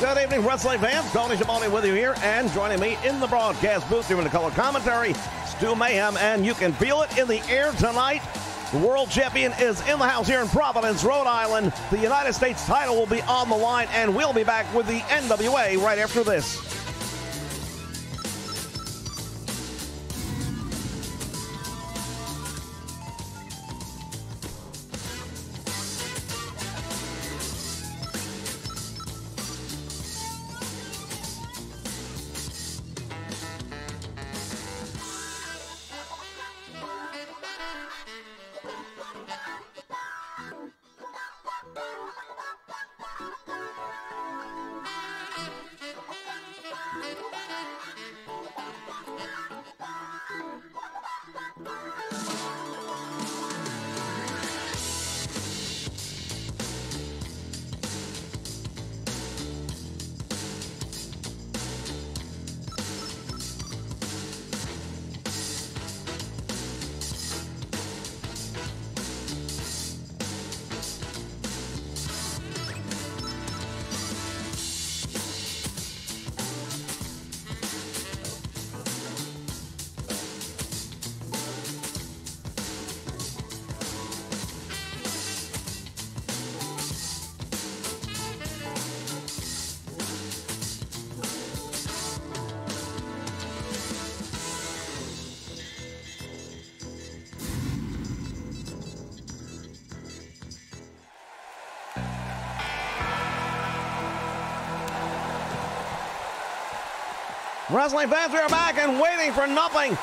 Good evening, wrestling fans. Tony Schiavone with you here, and joining me in the broadcast booth doing the color commentary, Stu Mayhem, and you can feel it in the air tonight. The world champion is in the house here in Providence, Rhode Island. The United States title will be on the line, and we'll be back with the NWA right after this. Wrestling fans, we are back and waiting for nothing.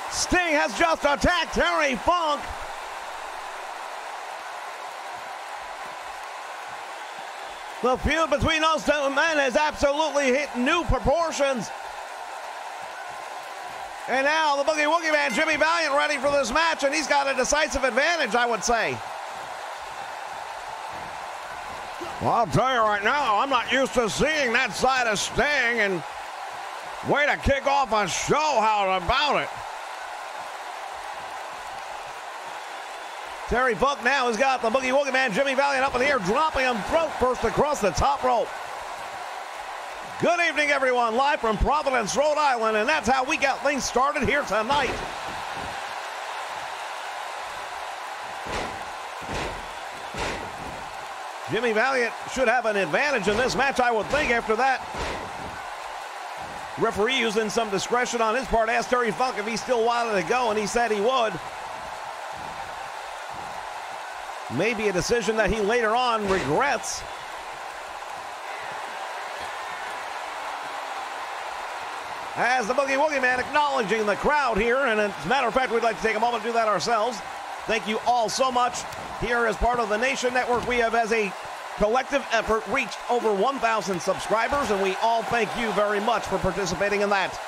Sting has just attacked Terry Funk. The feud between those two men has absolutely hit new proportions. And now the Boogie Woogie Man, Jimmy Valiant, ready for this match, and he's got a decisive advantage, I would say. Well, I'll tell you right now, I'm not used to seeing that side of Sting, and way to kick off a show. How about it? Terry Funk now has got the Boogie Woogie Man, Jimmy Valiant, up in the air, dropping him throat first across the top rope. Good evening, everyone, live from Providence, Rhode Island, and that's how we got things started here tonight. Jimmy Valiant should have an advantage in this match, I would think, after that. Referee using some discretion on his part asked Terry Funk if he still wanted to go, and he said he would. Maybe a decision that he later on regrets. As the Boogie Woogie Man acknowledging the crowd here, and as a matter of fact, we'd like to take a moment to do that ourselves. Thank you all so much. Here as part of the Nation Network, we have, as a collective effort, reached over 1,000 subscribers, and we all thank you very much for participating in that.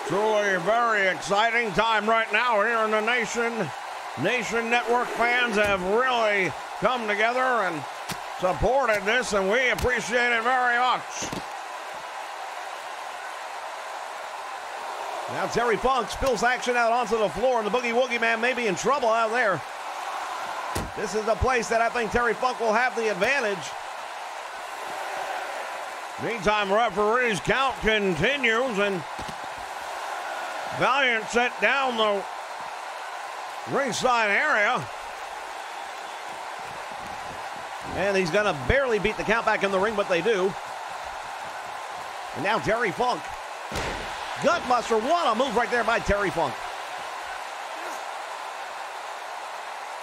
Truly a very exciting time right now here in the Nation. Nation Network fans have really come together and supported this, and we appreciate it very much. Now Terry Funk spills action out onto the floor, and the Boogie Woogie Man may be in trouble out there. This is a place that I think Terry Funk will have the advantage. Meantime, referee's count continues, and Valiant set down the ringside area. And he's going to barely beat the count back in the ring, but they do. And now Terry Funk. Gutbuster, what a move right there by Terry Funk.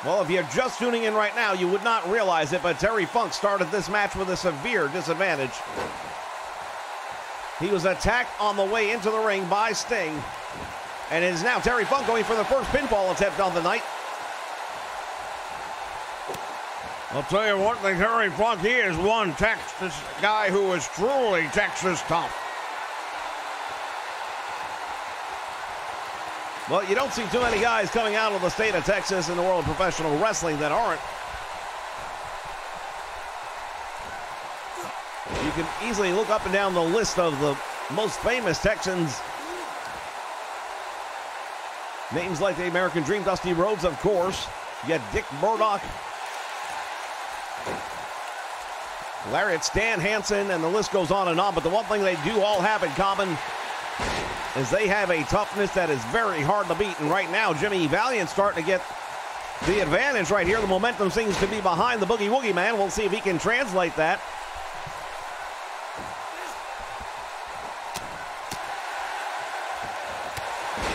Well, if you're just tuning in right now, you would not realize it, but Terry Funk started this match with a severe disadvantage. He was attacked on the way into the ring by Sting. And it is now Terry Funk going for the first pinfall attempt on the night. I'll tell you what, the Terry Funk, he is one Texas guy who is truly Texas tough. Well, you don't see too many guys coming out of the state of Texas in the world of professional wrestling that aren't. You can easily look up and down the list of the most famous Texans. Names like the American Dream, Dusty Rhodes, of course. You got Dick Murdoch. Lariat, Stan Hansen, and the list goes on and on. But the one thing they do all have in common is they have a toughness that is very hard to beat. And right now, Jimmy Valiant's starting to get the advantage right here. The momentum seems to be behind the Boogie Woogie Man. We'll see if he can translate that.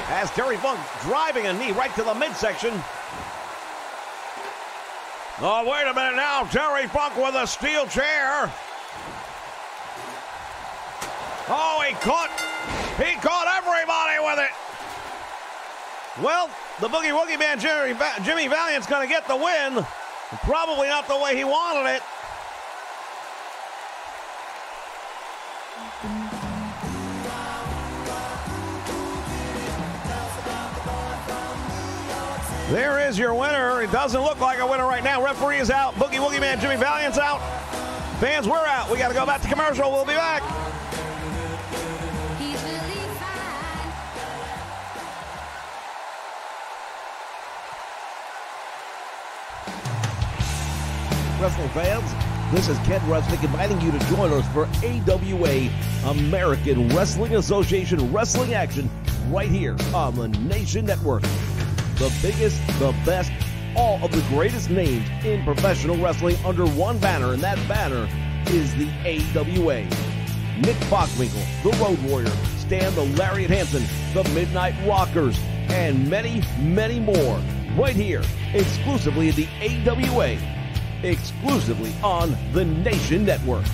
As Terry Funk driving a knee right to the midsection. Oh, wait a minute now. Terry Funk with a steel chair. Oh, he caught everybody with it. Well, the Boogie Woogie Man, Jimmy Valiant's going to get the win. Probably not the way he wanted it. There is your winner. It doesn't look like a winner right now. Referee is out. Boogie Woogie Man Jimmy Valiant's out. Fans, we're out. We got to go back to commercial. We'll be back. Wrestling fans, this is Ken Rusnick inviting you to join us for AWA, American Wrestling Association wrestling action right here on the Nation Network. The biggest, the best, all of the greatest names in professional wrestling under one banner, and that banner is the AWA. Nick Bockwinkel, the Road Warrior, Stan the Lariat Hansen, the Midnight Rockers, and many, many more right here, exclusively at the AWA, exclusively on the Nation Network.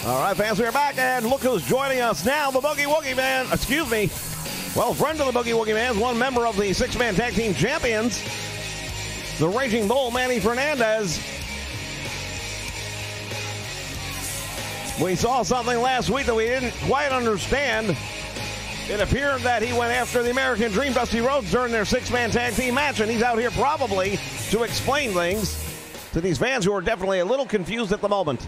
All right, fans, we are back, and look who's joining us now, the Boogie Woogie Man. Excuse me. Well, friend of the Boogie Woogie Man is one member of the six-man tag team champions, the Raging Bull, Manny Fernandez. We saw something last week that we didn't quite understand. It appeared that he went after the American Dream, Dusty Rhodes, during their six-man tag team match, and he's out here probably to explain things to these fans who are definitely a little confused at the moment.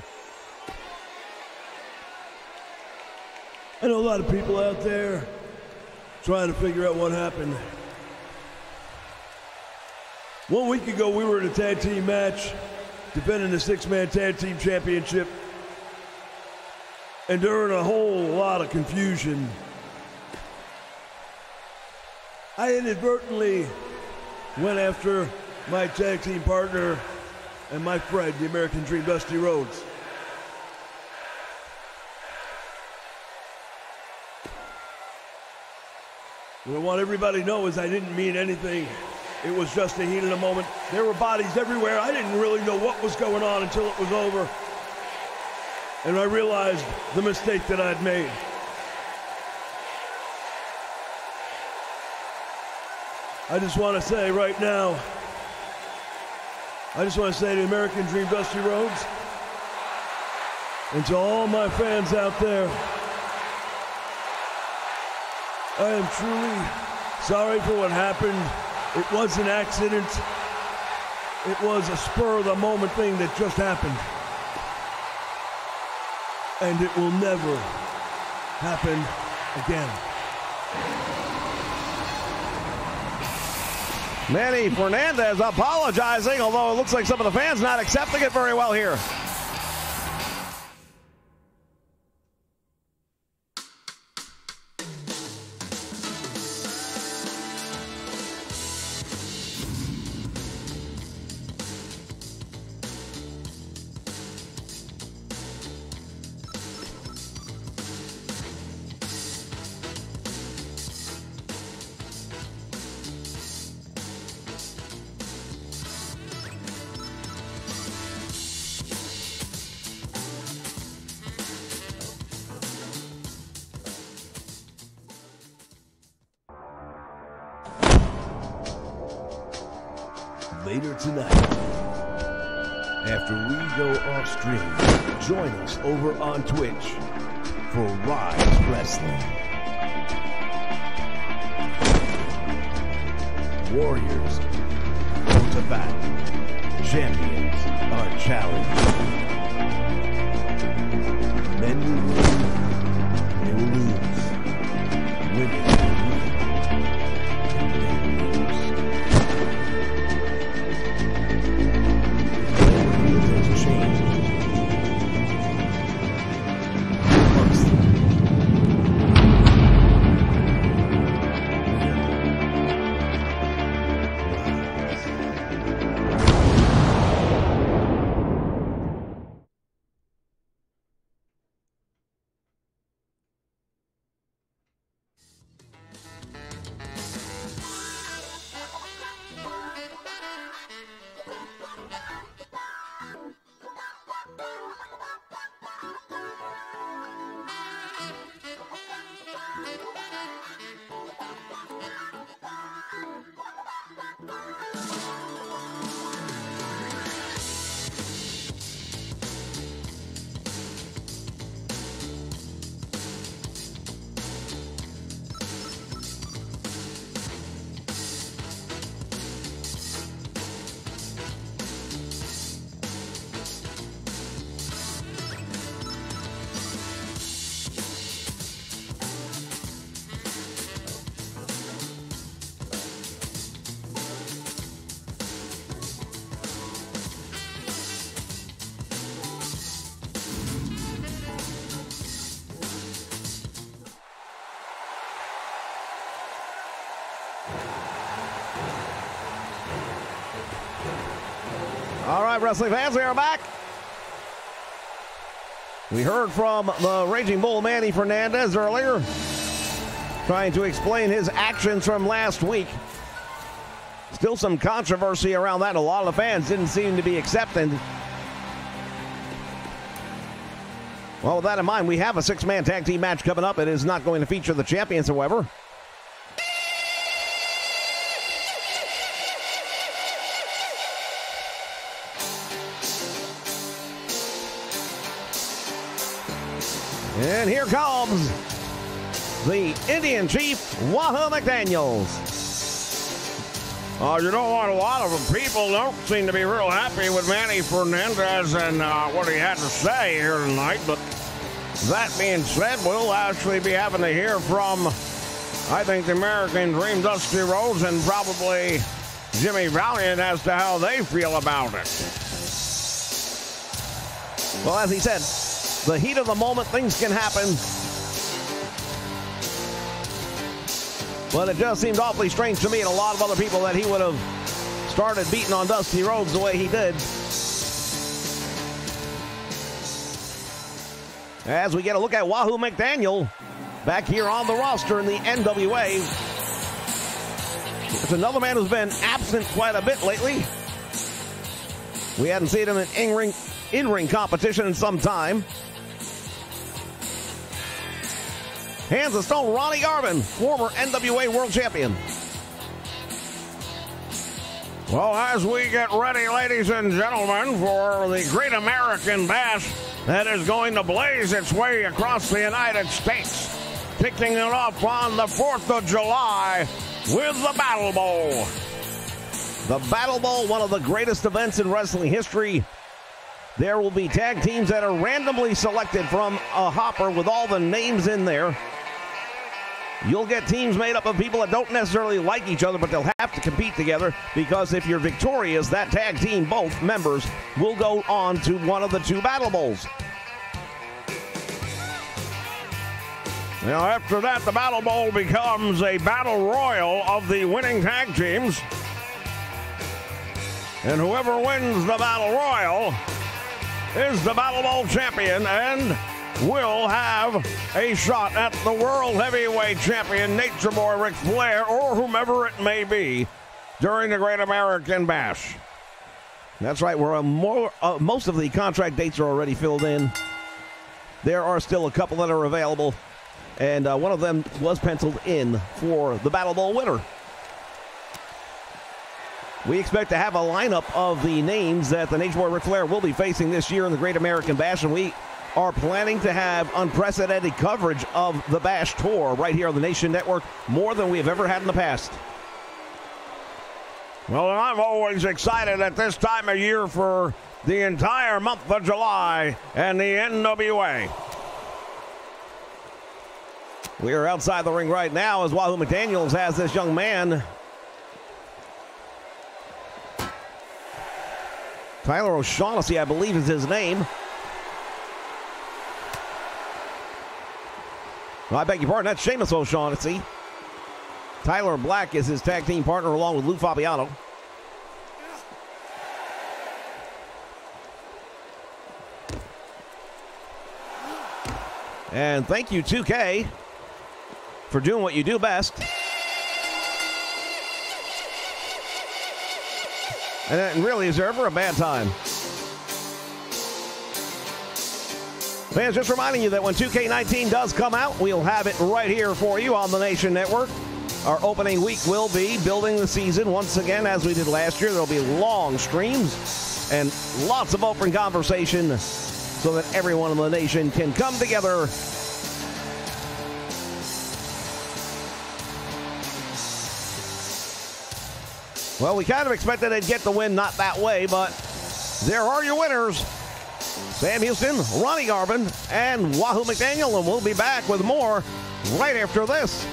I know a lot of people out there trying to figure out what happened. 1 week ago, we were in a tag team match defending the six-man tag team championship. And during a whole lot of confusion, I inadvertently went after my tag team partner and my friend, the American Dream, Dusty Rhodes. What I want everybody to know is I didn't mean anything. It was just a heat of the moment. There were bodies everywhere. I didn't really know what was going on until it was over. And I realized the mistake that I'd made. I just want to say right now, I just want to say to American Dream, Dusty Rhodes, and to all my fans out there, I am truly sorry for what happened. It was an accident. It was a spur-of-the-moment thing that just happened. And it will never happen again. Manny Fernandez apologizing, although it looks like some of the fans not accepting it very well here. later tonight. After we go off stream, join us over on Twitch for Rise Wrestling. Warriors go to battle. Champions are challenged. Men will win, they will lose. Women will win, and they will lose. Playing field has changed. Amongst them. All right, wrestling fans, we are back. We heard from the Raging Bull Manny Fernandez earlier, trying to explain his actions from last week. Still some controversy around that. A lot of the fans didn't seem to be accepting. Well, with that in mind, we have a six-man tag team match coming up. It is not going to feature the champions, however. And here comes the Indian Chief, Wahoo McDaniels. You know what? A lot of people don't seem to be real happy with Manny Fernandez and what he had to say here tonight. But that being said, we'll actually be having to hear from, I think, the American Dream, Dusty Rhodes, and probably Jimmy Valiant as to how they feel about it. Well, as he said, the heat of the moment, things can happen. But it just seemed awfully strange to me and a lot of other people that he would have started beating on Dusty Rhodes the way he did. As we get a look at Wahoo McDaniel back here on the roster in the NWA. It's another man who's been absent quite a bit lately. We hadn't seen him in in-ring competition in some time. Hands of Stone, Ronnie Garvin, former NWA World Champion. Well, as we get ready, ladies and gentlemen, for the Great American Bash that is going to blaze its way across the United States, kicking it off on the 4th of July with the Battle Bowl. The Battle Bowl, one of the greatest events in wrestling history. There will be tag teams that are randomly selected from a hopper with all the names in there. You'll get teams made up of people that don't necessarily like each other, but they'll have to compete together, because if you're victorious, that tag team, both members, will go on to one of the two Battle Bowls. Now, after that, the Battle Bowl becomes a Battle Royal of the winning tag teams. And whoever wins the Battle Royal is the Battle Bowl champion and will have a shot at the World Heavyweight Champion, Nature Boy Ric Flair, or whomever it may be, during the Great American Bash. That's right. Most of the contract dates are already filled in. There are still a couple that are available, and one of them was penciled in for the Battle Bowl winner. We expect to have a lineup of the names that the Nature Boy Ric Flair will be facing this year in the Great American Bash, and we are planning to have unprecedented coverage of the Bash Tour right here on the Nation Network, more than we have ever had in the past. Well, I'm always excited at this time of year for the entire month of July and the NWA. We are outside the ring right now as Wahoo McDaniels has this young man, Tyler O'Shaughnessy, I believe is his name. I beg your pardon, that's Sheamus O'Shaughnessy. Tyler Black is his tag team partner along with Lou Fabiano. And thank you, 2K, for doing what you do best. And really, is there ever a bad time? Fans, just reminding you that when 2K19 does come out, we'll have it right here for you on the Nation Network. Our opening week will be building the season once again, as we did last year. There'll be long streams and lots of open conversation so that everyone in the nation can come together. Well, we kind of expected they'd get the win not that way, but there are your winners. Sam Houston, Ronnie Garvin, and Wahoo McDaniel, and we'll be back with more right after this.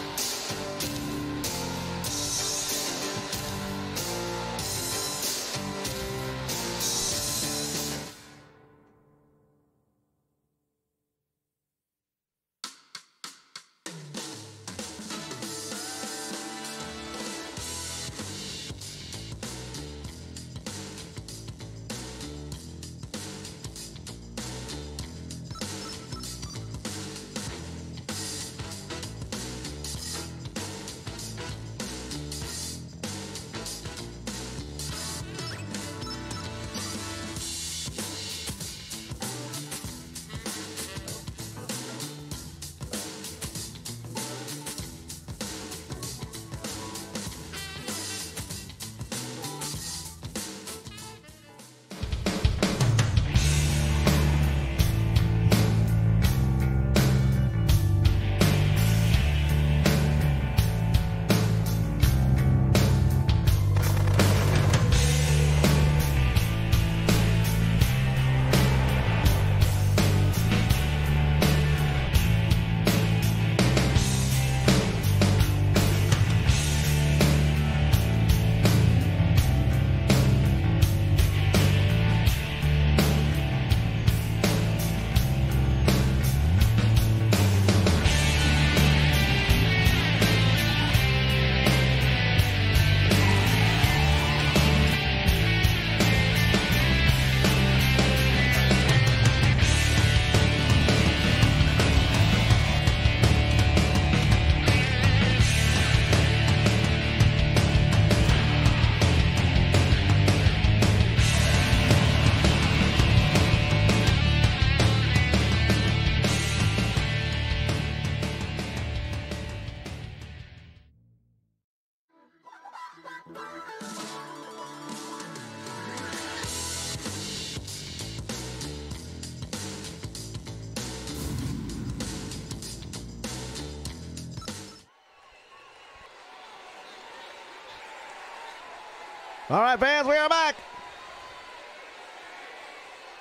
All right, fans, we are back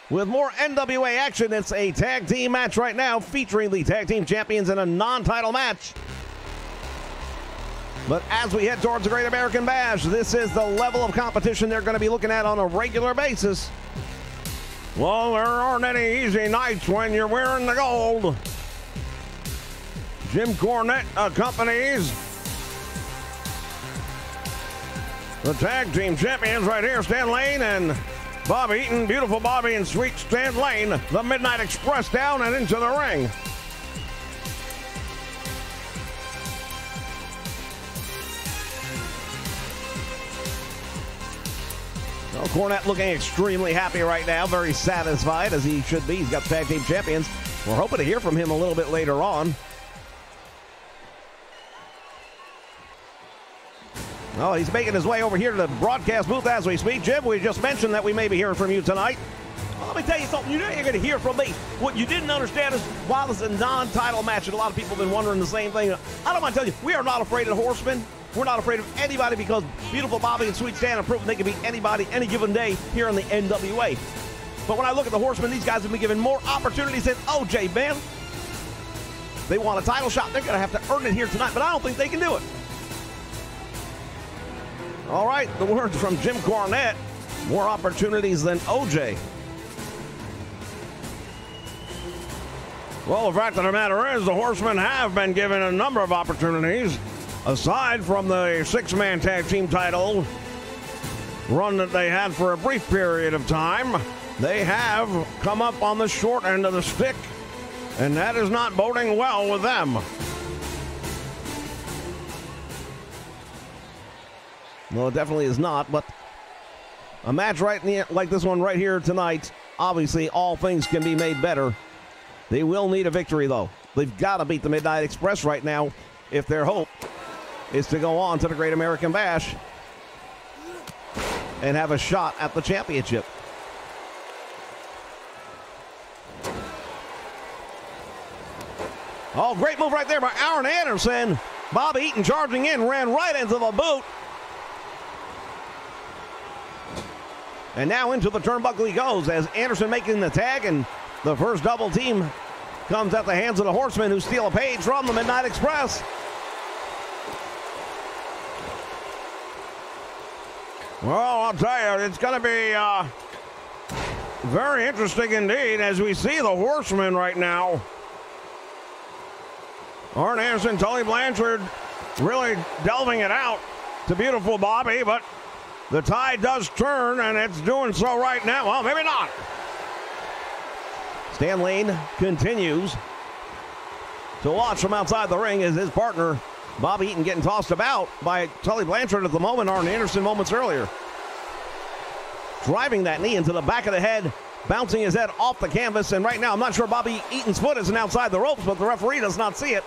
with more NWA action. It's a tag team match right now featuring the tag team champions in a non-title match. But as we head towards the Great American Bash, this is the level of competition they're going to be looking at on a regular basis. Well, there aren't any easy nights when you're wearing the gold. Jim Cornette accompanies the tag team champions right here, Stan Lane and Bob Eaton. Beautiful Bobby and sweet Stan Lane. The Midnight Express down and into the ring. Well, Cornette looking extremely happy right now, very satisfied as he should be. He's got the tag team champions. We're hoping to hear from him a little bit later on. Oh, he's making his way over here to the broadcast booth as we speak. Jim, we just mentioned that we may be hearing from you tonight. Well, let me tell you something. You're going to hear from me. What you didn't understand is while it's a non-title match, and a lot of people have been wondering the same thing, I don't mind telling you, we are not afraid of the Horsemen. We're not afraid of anybody because beautiful Bobby and Sweet Stan have proven they can beat anybody any given day here in the NWA. But when I look at the Horsemen, these guys have been given more opportunities than OJ, man. They want a title shot. They're going to have to earn it here tonight, but I don't think they can do it. All right, the words from Jim Cornette. More opportunities than OJ. Well, the fact of the matter is the Horsemen have been given a number of opportunities. Aside from the six-man tag team title run that they had for a brief period of time, they have come up on the short end of the stick, and that is not boding well with them. No, it definitely is not, but a match like this one right here tonight, obviously all things can be made better. They will need a victory, though. They've got to beat the Midnight Express right now if their hope is to go on to the Great American Bash and have a shot at the championship. Oh, great move right there by Arn Anderson. Bobby Eaton charging in, ran right into the boot. And now into the turnbuckle he goes as Anderson making the tag, and the first double team comes at the hands of the Horsemen, who steal a page from the Midnight Express. Well, I'll tell you, it's going to be very interesting indeed as we see the Horsemen right now. Arn Anderson, Tully Blanchard really delving it out to beautiful Bobby, but the tide does turn, and it's doing so right now. Well, maybe not. Stan Lane continues to watch from outside the ring as his partner, Bobby Eaton, getting tossed about by Tully Blanchard at the moment. Arn Anderson moments earlier. Driving that knee into the back of the head, bouncing his head off the canvas, and right now I'm not sure Bobby Eaton's foot isn't outside the ropes, but the referee does not see it.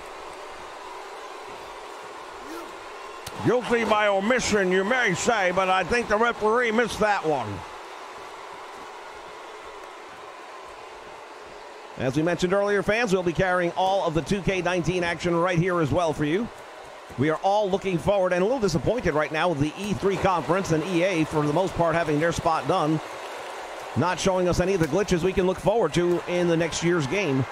Guilty by omission, you may say, but I think the referee missed that one. As we mentioned earlier, fans, we'll be carrying all of the 2K19 action right here as well for you. We are all looking forward and a little disappointed right now with the E3 conference and EA, for the most part, having their spot done, not showing us any of the glitches we can look forward to in the next year's game.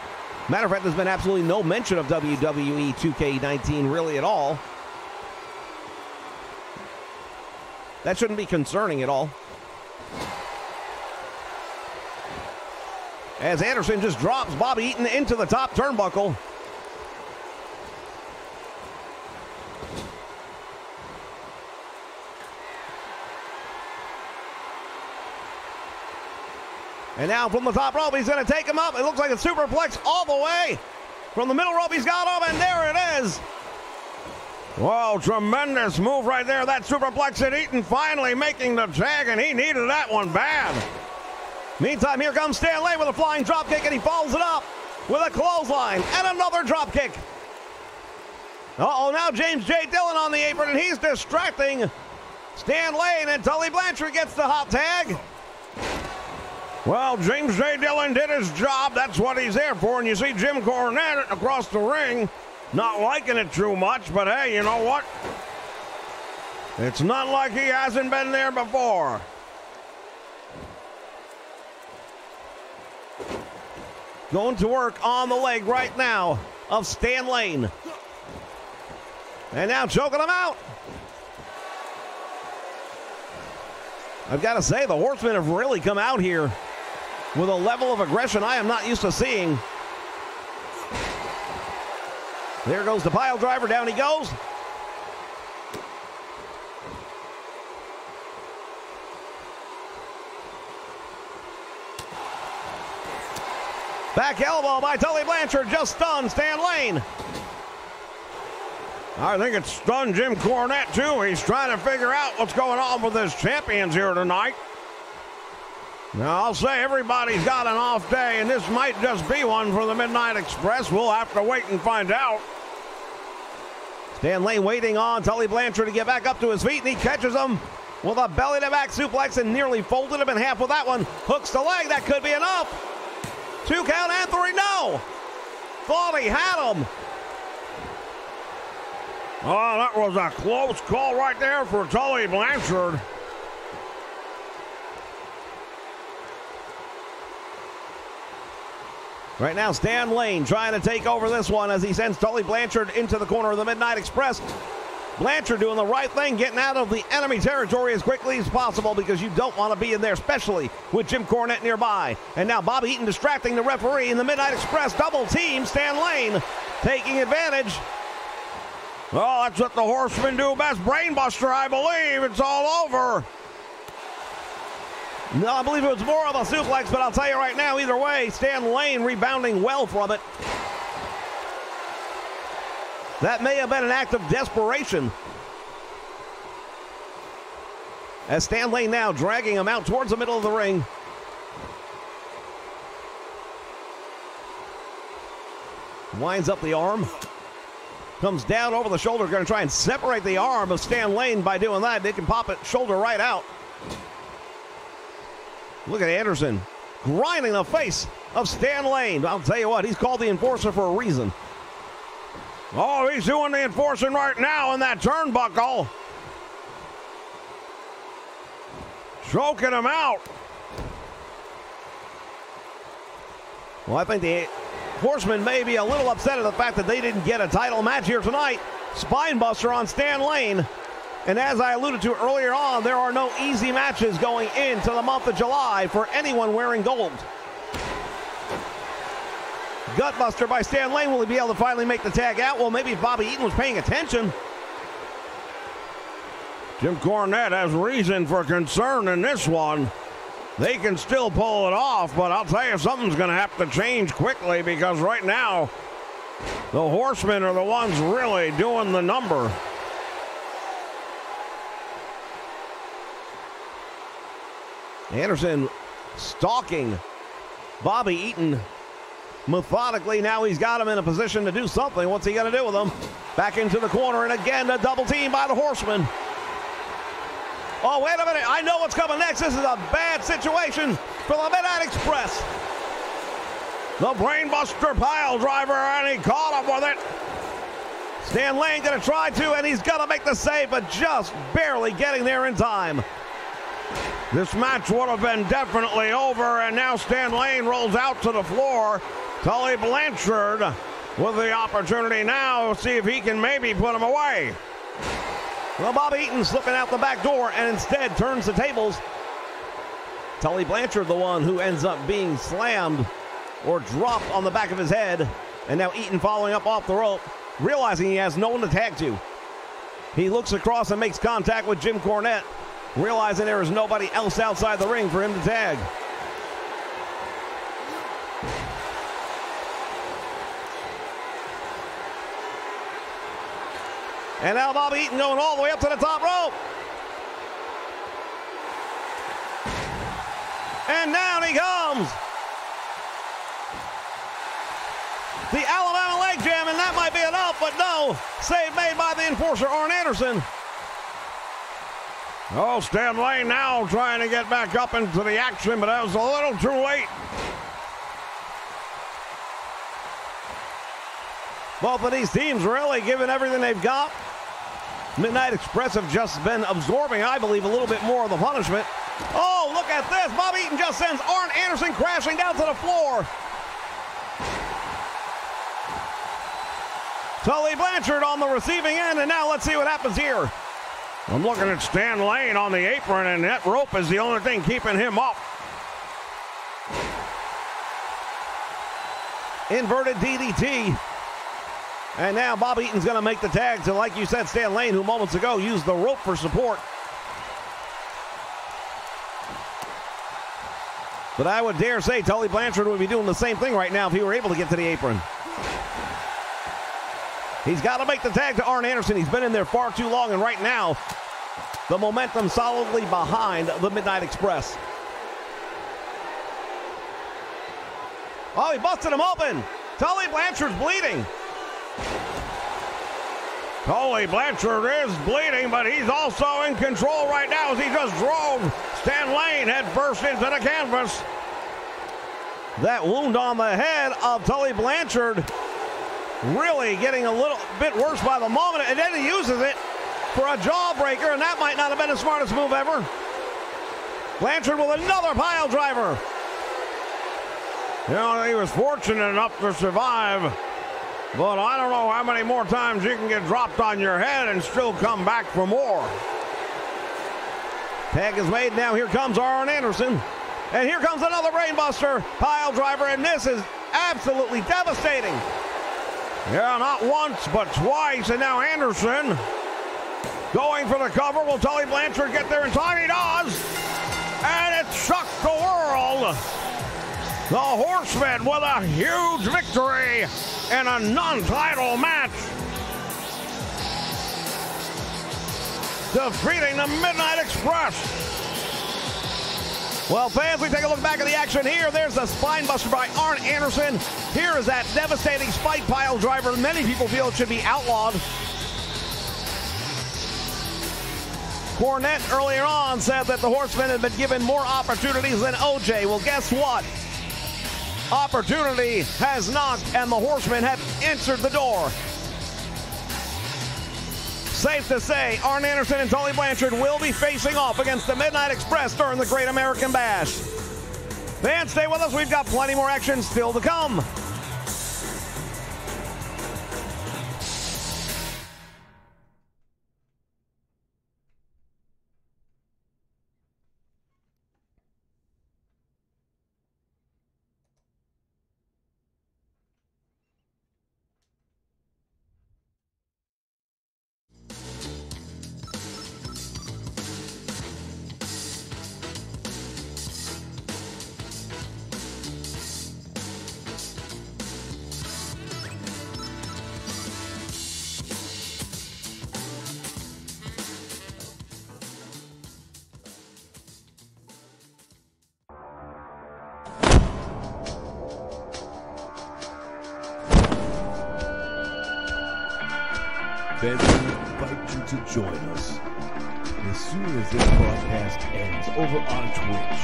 Matter of fact, there's been absolutely no mention of WWE 2K19 really at all. That shouldn't be concerning at all. As Anderson just drops Bobby Eaton into the top turnbuckle. And now from the top rope, he's going to take him up. It looks like a superplex all the way. From the middle rope, he's got him, and there it is. Whoa, tremendous move right there. That superplex at Eaton finally making the tag, and he needed that one bad. Meantime, here comes Stan Lane with a flying dropkick, and he follows it up with a clothesline and another dropkick. Uh-oh, now James J. Dillon on the apron, and he's distracting Stan Lane, and Tully Blanchard gets the hot tag. Well, James J. Dillon did his job. That's what he's there for. And you see Jim Cornette across the ring not liking it too much, but hey, you know what? It's not like he hasn't been there before. Going to work on the leg right now of Stan Lane. And now choking him out. I've got to say, the Horsemen have really come out here with a level of aggression I am not used to seeing. There goes the pile driver. Down he goes. Back elbow by Tully Blanchard just stunned Stan Lane. I think it stunned Jim Cornette, too. He's trying to figure out what's going on with his champions here tonight. Now, I'll say everybody's got an off day, and this might just be one for the Midnight Express. We'll have to wait and find out. Stan Lane waiting on Tully Blanchard to get back up to his feet, and he catches him with a belly-to-back suplex and nearly folded him in half with that one. Hooks the leg. That could be enough. 2 count and 3. No. Thought he had him. Oh, that was a close call right there for Tully Blanchard. Right now, Stan Lane trying to take over this one as he sends Tully Blanchard into the corner of the Midnight Express. Blanchard doing the right thing, getting out of the enemy territory as quickly as possible because you don't want to be in there, especially with Jim Cornette nearby. And now Bobby Eaton distracting the referee in the Midnight Express. Double team, Stan Lane taking advantage. Oh, that's what the Horsemen do best. Brainbuster, I believe. It's all over. No, I believe it was more of a suplex, but I'll tell you right now, either way, Stan Lane rebounding well from it. That may have been an act of desperation. As Stan Lane now dragging him out towards the middle of the ring. Winds up the arm. Comes down over the shoulder. Going to try and separate the arm of Stan Lane by doing that. They can pop it shoulder right out. Look at Anderson grinding the face of Stan Lane. I'll tell you what, he's called the Enforcer for a reason. Oh, he's doing the enforcing right now in that turnbuckle. Choking him out. Well, I think the Horsemen may be a little upset at the fact that they didn't get a title match here tonight. Spinebuster on Stan Lane. And as I alluded to earlier on, there are no easy matches going into the month of July for anyone wearing gold. Gutbuster by Stan Lane. Will he be able to finally make the tag out? Well, maybe if Bobby Eaton was paying attention. Jim Cornette has reason for concern in this one. They can still pull it off, but I'll tell you, something's going to have to change quickly because right now, the Horsemen are the ones really doing the number. Anderson stalking Bobby Eaton methodically. Now he's got him in a position to do something. What's he going to do with him? Back into the corner, and again, a double team by the Horsemen. Oh, wait a minute. I know what's coming next. This is a bad situation for the Midnight Express. The Brainbuster pile driver, and he caught him with it. Stan Lane going to try to, and he's going to make the save, but just barely getting there in time. This match would have been definitely over, and now Stan Lane rolls out to the floor. Tully Blanchard with the opportunity now to see if he can maybe put him away. Well, Bobby Eaton slipping out the back door and instead turns the tables. Tully Blanchard, the one who ends up being slammed or dropped on the back of his head. And now Eaton following up off the rope, realizing he has no one to tag to. He looks across and makes contact with Jim Cornette, realizing there is nobody else outside the ring for him to tag. And now Bobby Eaton going all the way up to the top rope. And down he comes. The Alabama leg jam, and that might be enough, but no. Save made by the Enforcer, Arn Anderson. Oh, Stan Lane now trying to get back up into the action, but that was a little too late. Both of these teams really giving everything they've got. Midnight Express have just been absorbing, I believe, a little bit more of the punishment. Oh, look at this. Bobby Eaton just sends Arn Anderson crashing down to the floor. Tully Blanchard on the receiving end, and now let's see what happens here. I'm looking at Stan Lane on the apron, and that rope is the only thing keeping him up. Inverted DDT. And now Bobby Eaton's going to make the tag to, like you said, Stan Lane, who moments ago used the rope for support. But I would dare say Tully Blanchard would be doing the same thing right now if he were able to get to the apron. He's got to make the tag to Arn Anderson. He's been in there far too long, and right now, the momentum solidly behind the Midnight Express. Oh, he busted him open. Tully Blanchard's bleeding. Tully Blanchard is bleeding, but he's also in control right now as he just drove Stan Lane head first into the canvas. That wound on the head of Tully Blanchard really getting a little bit worse by the moment, and then he uses it for a jawbreaker, and that might not have been the smartest move ever. Blanchard with another pile driver. You know, he was fortunate enough to survive, but I don't know how many more times you can get dropped on your head and still come back for more. Tag is made now. Here comes Arn Anderson. And here comes another brainbuster pile driver, and this is absolutely devastating. Yeah, not once, but twice, and now Anderson going for the cover. Will Tully Blanchard get there in time? He does! And it shocked the world. The Horsemen with a huge victory in a non-title match, defeating the Midnight Express. Well, fans, we take a look back at the action here. There's a spine buster by Arn Anderson. Here is that devastating spike pile driver. Many people feel it should be outlawed. Cornette earlier on said that the Horsemen had been given more opportunities than OJ. Well, guess what? Opportunity has knocked, and the Horsemen have entered the door. Safe to say, Arn Anderson and Tully Blanchard will be facing off against the Midnight Express during the Great American Bash. Fans, stay with us. We've got plenty more action still to come. Fans, we invite you to join us as soon as this broadcast ends over on Twitch.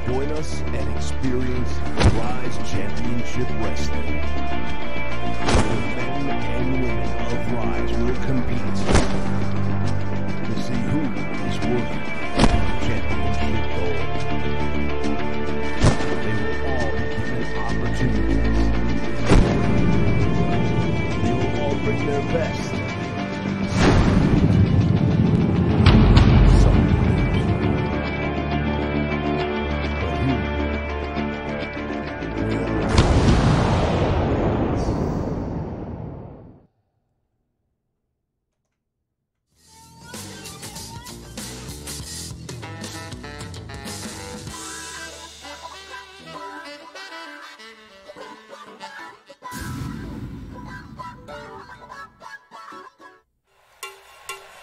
Join us and experience Rise Championship Wrestling. The men and women of Rise will compete to see who is worthy of the championship goal. They will all be given opportunities. Bring their best. Some lose. But who will win?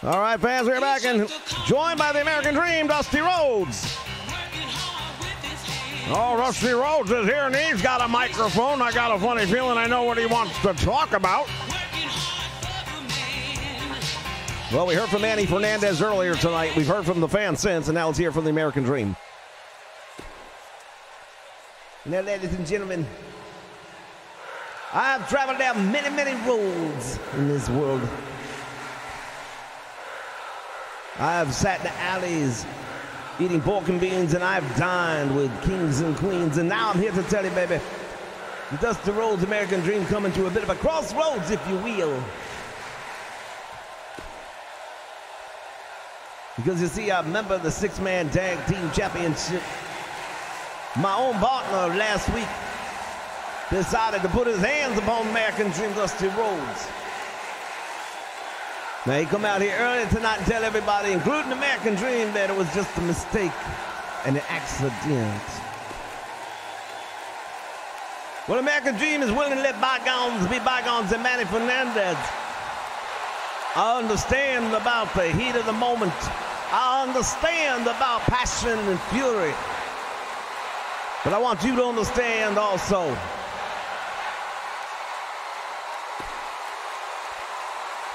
All right, fans, we're back and joined by the American Dream, Dusty Rhodes. Oh, Dusty Rhodes is here, and he's got a microphone. I got a funny feeling I know what he wants to talk about. Well, we heard from Manny Fernandez earlier tonight. We've heard from the fans since, and now let's hear from the American Dream. Now, ladies and gentlemen, I've traveled down many, many roads in this world. I've sat in the alleys eating pork and beans, and I've dined with kings and queens, and now I'm here to tell you, baby, the Dusty Rhodes American Dream coming to a bit of a crossroads, if you will. Because you see, I remember the six-man tag team championship. My own partner last week decided to put his hands upon American Dream Dusty Rhodes. Now, he come out here early tonight and tell everybody, including the American Dream, that it was just a mistake and an accident. Well, American Dream is willing to let bygones be bygones, and Manny Fernandez, I understand about the heat of the moment. I understand about passion and fury. But I want you to understand also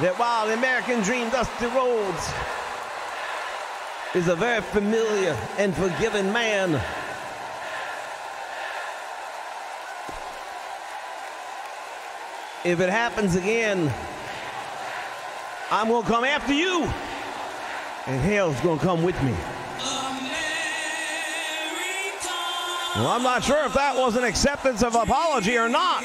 that while the American Dream, Dusty Rhodes, is a very familiar and forgiving man, if it happens again, I'm going to come after you, and hell's going to come with me. Well, I'm not sure if that was an acceptance of apology or not.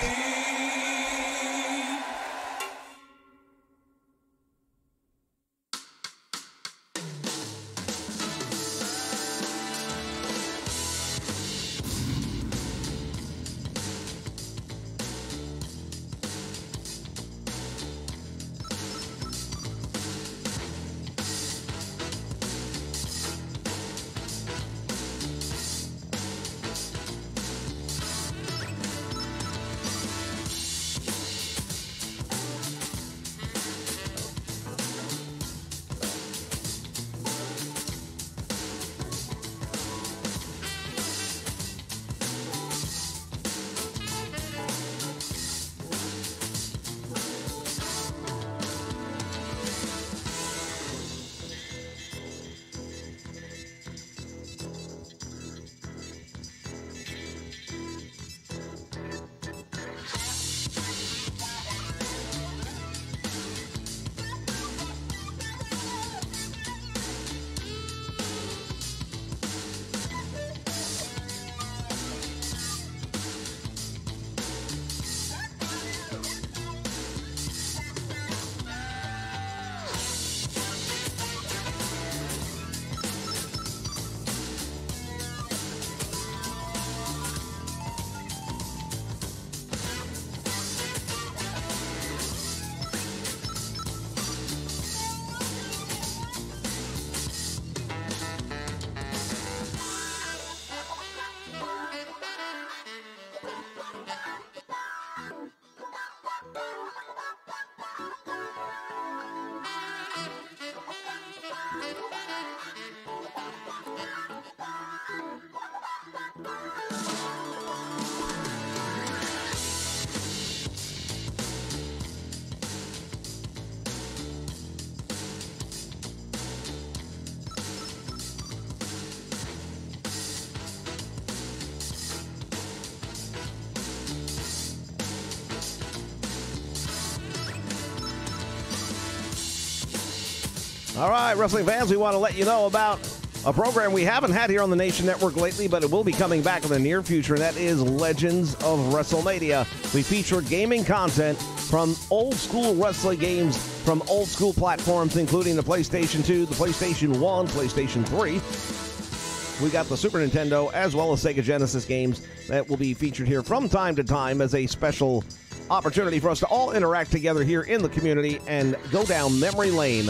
All right, wrestling fans, we want to let you know about a program we haven't had here on the Nation Network lately, but it will be coming back in the near future, and that is Legends of WrestleMania. We feature gaming content from old school wrestling games from old school platforms, including the PlayStation 2, the PlayStation 1, PlayStation 3. We got the Super Nintendo as well as Sega Genesis games that will be featured here from time to time as a special opportunity for us to all interact together here in the community and go down memory lane.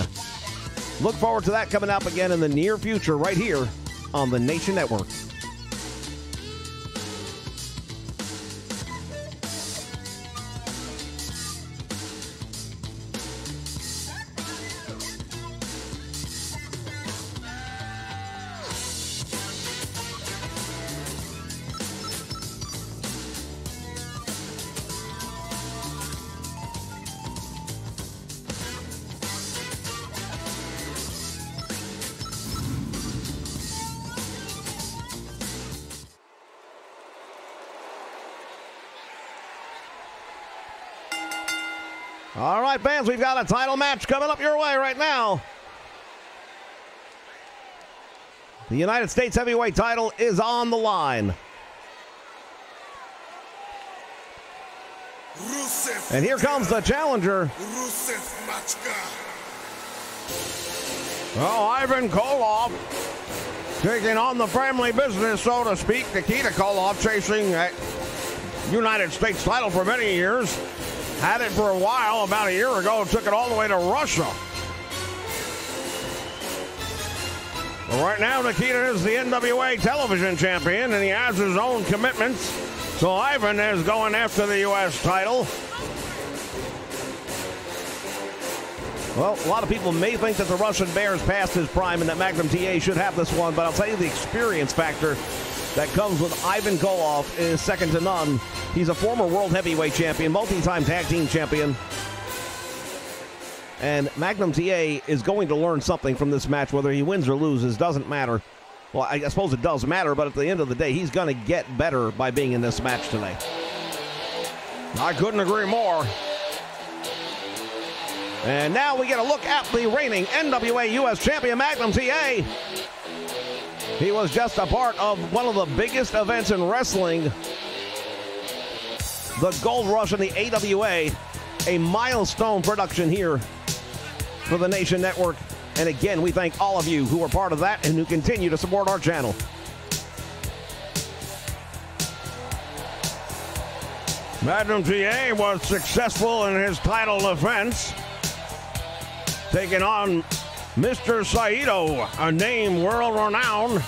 Look forward to that coming up again in the near future right here on the Nation Network. All right, fans, we've got a title match coming up your way right now. The United States Heavyweight title is on the line. And here comes the challenger. Oh, Ivan Koloff taking on the family business, so to speak. Nikita Koloff chasing that United States title for many years. Had it for a while, about a year ago, took it all the way to Russia. But right now, Nikita is the NWA television champion, and he has his own commitments. So Ivan is going after the U.S. title. Well, a lot of people may think that the Russian Bear is past his prime and that Magnum TA should have this one, but I'll tell you the experience factor that comes with Ivan Koloff is second to none. He's a former World Heavyweight champion, multi-time tag team champion. And Magnum TA is going to learn something from this match, whether he wins or loses, doesn't matter. Well, I suppose it does matter, but at the end of the day, he's going to get better by being in this match today. I couldn't agree more. And now we get a look at the reigning NWA US Champion, Magnum TA. He was just a part of one of the biggest events in wrestling, the Gold Rush in the AWA, a milestone production here for the Nation Network. And again, we thank all of you who are part of that and who continue to support our channel. Magnum TA was successful in his title defense, taking on Mr. Saito, a name world-renowned,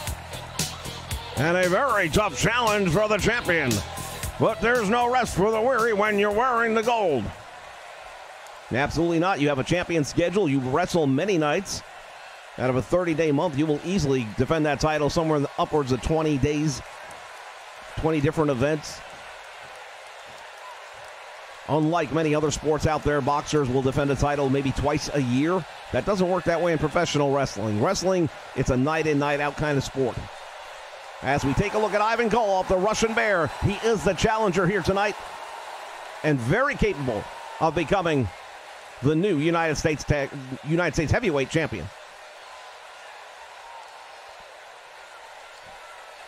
and a very tough challenge for the champion. But there's no rest for the weary when you're wearing the gold. Absolutely not. You have a champion schedule. You wrestle many nights. Out of a 30-day month, you will easily defend that title somewhere in the upwards of 20 days, 20 different events. Unlike many other sports out there, boxers will defend a title maybe twice a year. That doesn't work that way in professional wrestling. Wrestling, it's a night-in, night-out kind of sport. As we take a look at Ivan Koloff, the Russian Bear, he is the challenger here tonight and very capable of becoming the new United States heavyweight champion.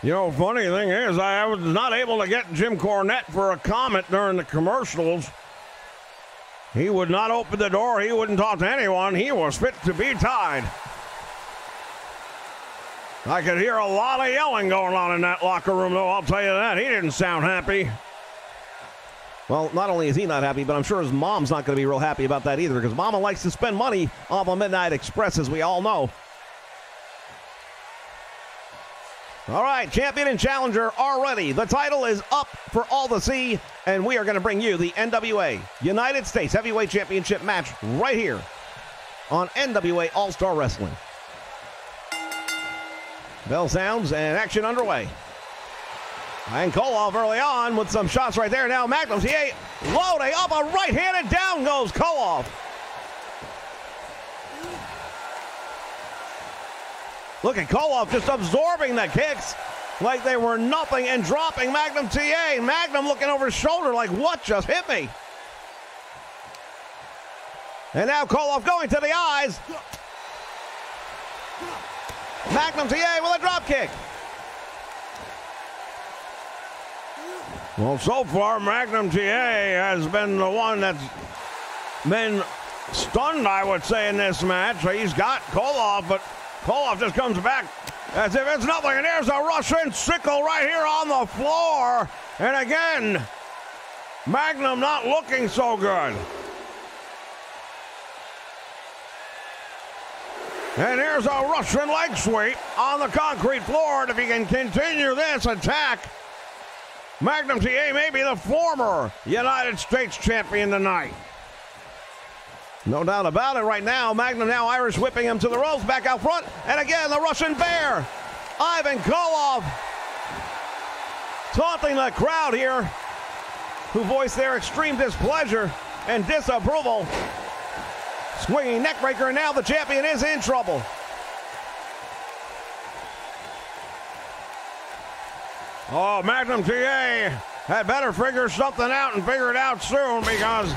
You know, funny thing is, I was not able to get Jim Cornette for a comment during the commercials. He would not open the door. He wouldn't talk to anyone. He was fit to be tied. I could hear a lot of yelling going on in that locker room, though, I'll tell you that. He didn't sound happy. Well, not only is he not happy, but I'm sure his mom's not going to be real happy about that either, because Mama likes to spend money off a Midnight Express, as we all know. All right, champion and challenger are ready. The title is up for all to see, and we are going to bring you the NWA United States Heavyweight Championship match right here on NWA All-Star Wrestling. Bell sounds and action underway. And Koloff early on with some shots right there. Now Magnum TA loading up a right hand and down goes Koloff. Look at Koloff just absorbing the kicks like they were nothing and dropping Magnum TA. Magnum looking over his shoulder like, what just hit me? And now Koloff going to the eyes. Magnum TA with a drop kick. Well, so far, Magnum TA has been the one that's been stunned, I would say, in this match. He's got Koloff, but Koloff just comes back as if it's nothing. And there's a Russian sickle right here on the floor. And again, Magnum not looking so good. And here's a Russian leg sweep on the concrete floor. And if he can continue this attack, Magnum TA may be the former United States champion tonight. No doubt about it right now. Magnum now Irish whipping him to the ropes, back out front. And again, the Russian Bear, Ivan Koloff, taunting the crowd here, who voiced their extreme displeasure and disapproval. Swinging neckbreaker, and now the champion is in trouble. Oh, Magnum TA had better figure something out and figure it out soon, because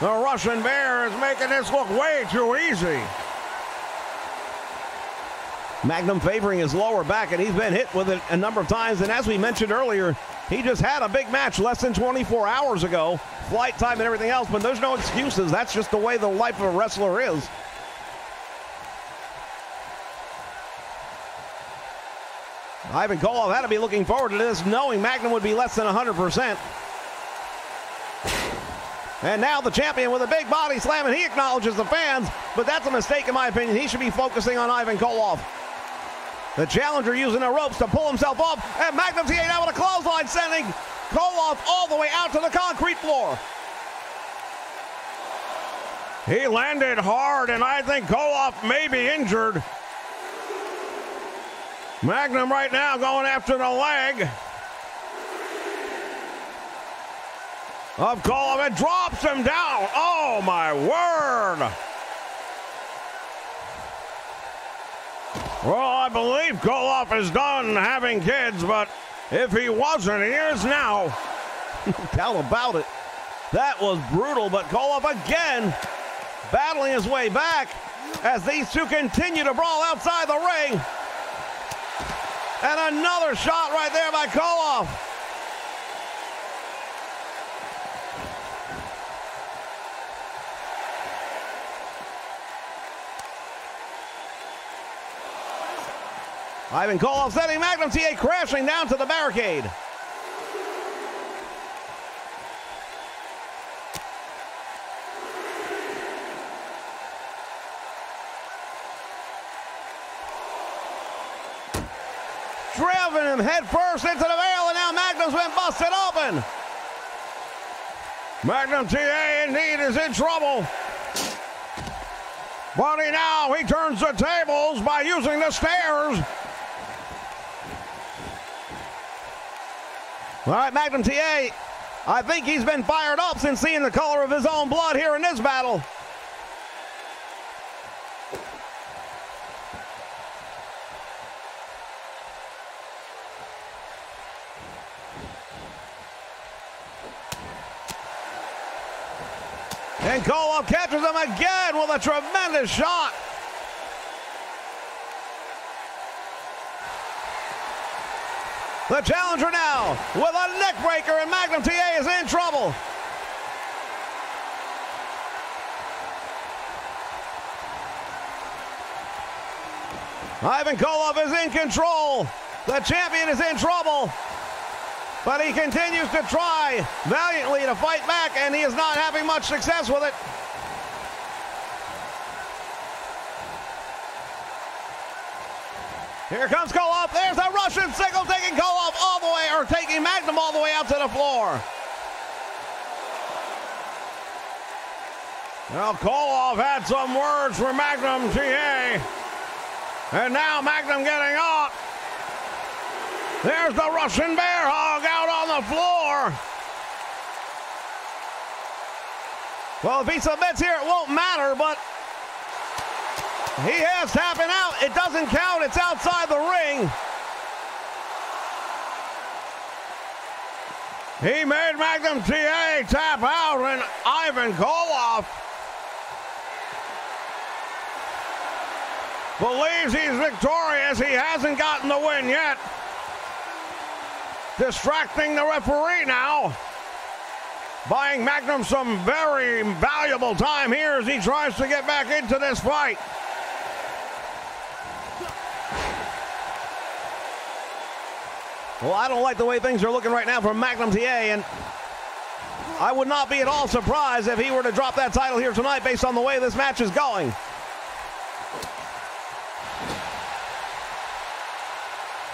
the Russian Bear is making this look way too easy. Magnum favoring his lower back, and he's been hit with it a number of times. And as we mentioned earlier, he just had a big match less than 24 hours ago. Flight time and everything else, but there's no excuses. That's just the way the life of a wrestler is. Ivan Koloff had to be looking forward to this, knowing Magnum would be less than 100%. And now the champion with a big body slam, and he acknowledges the fans, but that's a mistake in my opinion. He should be focusing on Ivan Koloff. The challenger using the ropes to pull himself up, and Magnum TA now with a clothesline, sending Koloff all the way out to the concrete floor. He landed hard, and I think Koloff may be injured. Magnum right now going after the leg of Koloff and drops him down. Oh, my word. Well, I believe Koloff is done having kids, but if he wasn't, he is now. No doubt about it. That was brutal, but Koloff again battling his way back as these two continue to brawl outside the ring. And another shot right there by Koloff. Ivan Koloff sending Magnum TA crashing down to the barricade. Driven him head first into the veil, and now Magnum's been busted open. Magnum TA indeed is in trouble. But he turns the tables by using the stairs. All right, Magnum TA, I think he's been fired up since seeing the color of his own blood here in this battle. And Koloff catches him again with a tremendous shot. The challenger now with a neck breaker, and Magnum TA is in trouble. Ivan Koloff is in control. The champion is in trouble. But he continues to try valiantly to fight back, and he is not having much success with it. Here comes Koloff. There's a Russian signal taking Koloff all the way, or taking Magnum all the way out to the floor. Well, Koloff had some words for Magnum TA. And now Magnum getting up. There's the Russian bear hog out on the floor. Well, if he submits here, it won't matter, but he has tapping out. It doesn't count. It's outside the ring. He made Magnum TA tap out, and Ivan Koloff believes he's victorious. He hasn't gotten the win yet. Distracting the referee now, buying Magnum some very valuable time here as he tries to get back into this fight. Well, I don't like the way things are looking right now for Magnum TA, and I would not be at all surprised if he were to drop that title here tonight based on the way this match is going.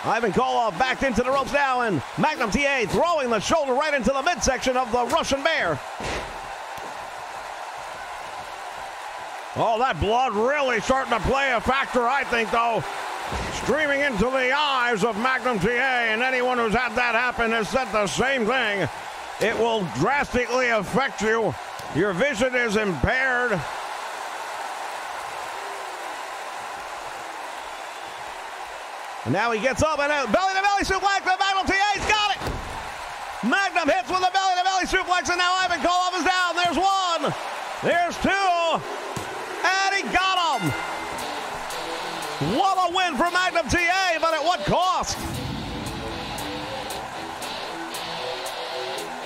Ivan Koloff backed into the ropes now, and Magnum TA throwing the shoulder right into the midsection of the Russian bear. Oh, that blood really starting to play a factor, I think, though. Streaming into the eyes of Magnum TA, and anyone who's had that happen has said the same thing. It will drastically affect you. Your vision is impaired. And now he gets up and out. Belly-to-belly suplex, and Magnum TA's got it. Magnum hits with a belly-to-belly suplex, and now Ivan Koloff is down. There's one. There's two. And he got him. What a win for Magnum TA, but at what cost?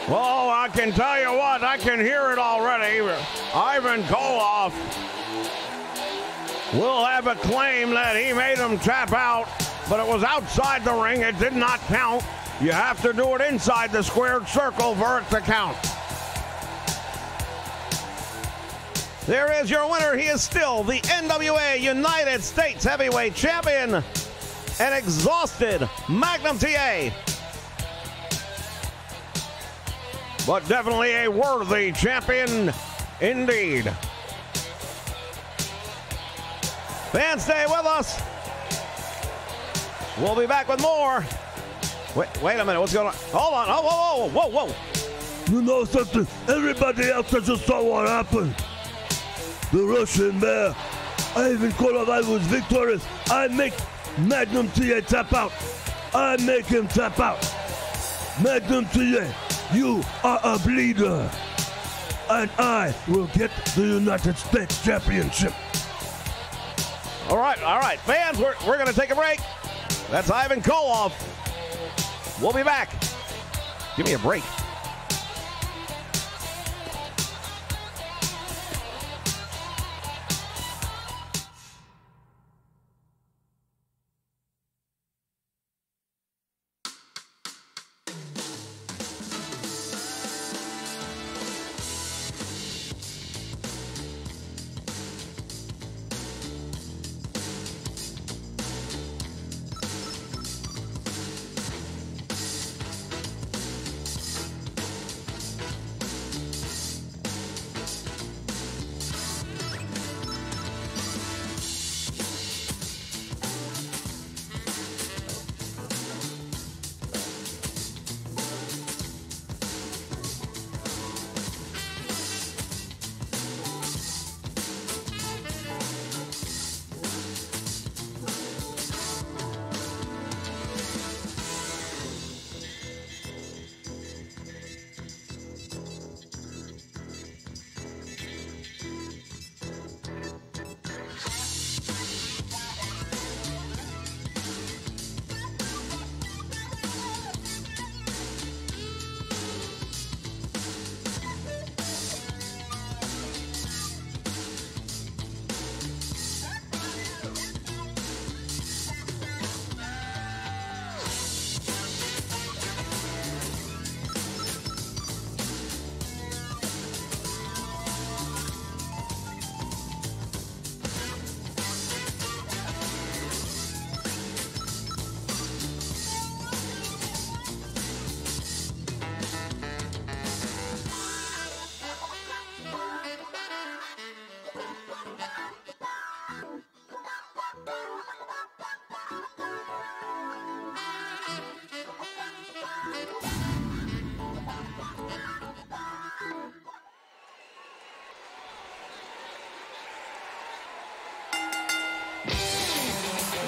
Well, I can tell you what, I can hear it already. Ivan Koloff will have a claim that he made him tap out, but it was outside the ring. It did not count. You have to do it inside the squared circle for it to count. There is your winner. He is still the NWA United States Heavyweight Champion, an exhausted Magnum TA. But definitely a worthy champion indeed. Fans, stay with us. We'll be back with more. Wait a minute. What's going on? Hold on. Oh, whoa. You know something? Everybody else just saw what happened. The Russian bear. Ivan Koloff, I was victorious. I make Magnum TA tap out. I make him tap out. Magnum TA, you are a bleeder. And I will get the United States Championship. All right, fans, we're going to take a break. That's Ivan Koloff. We'll be back. Give me a break.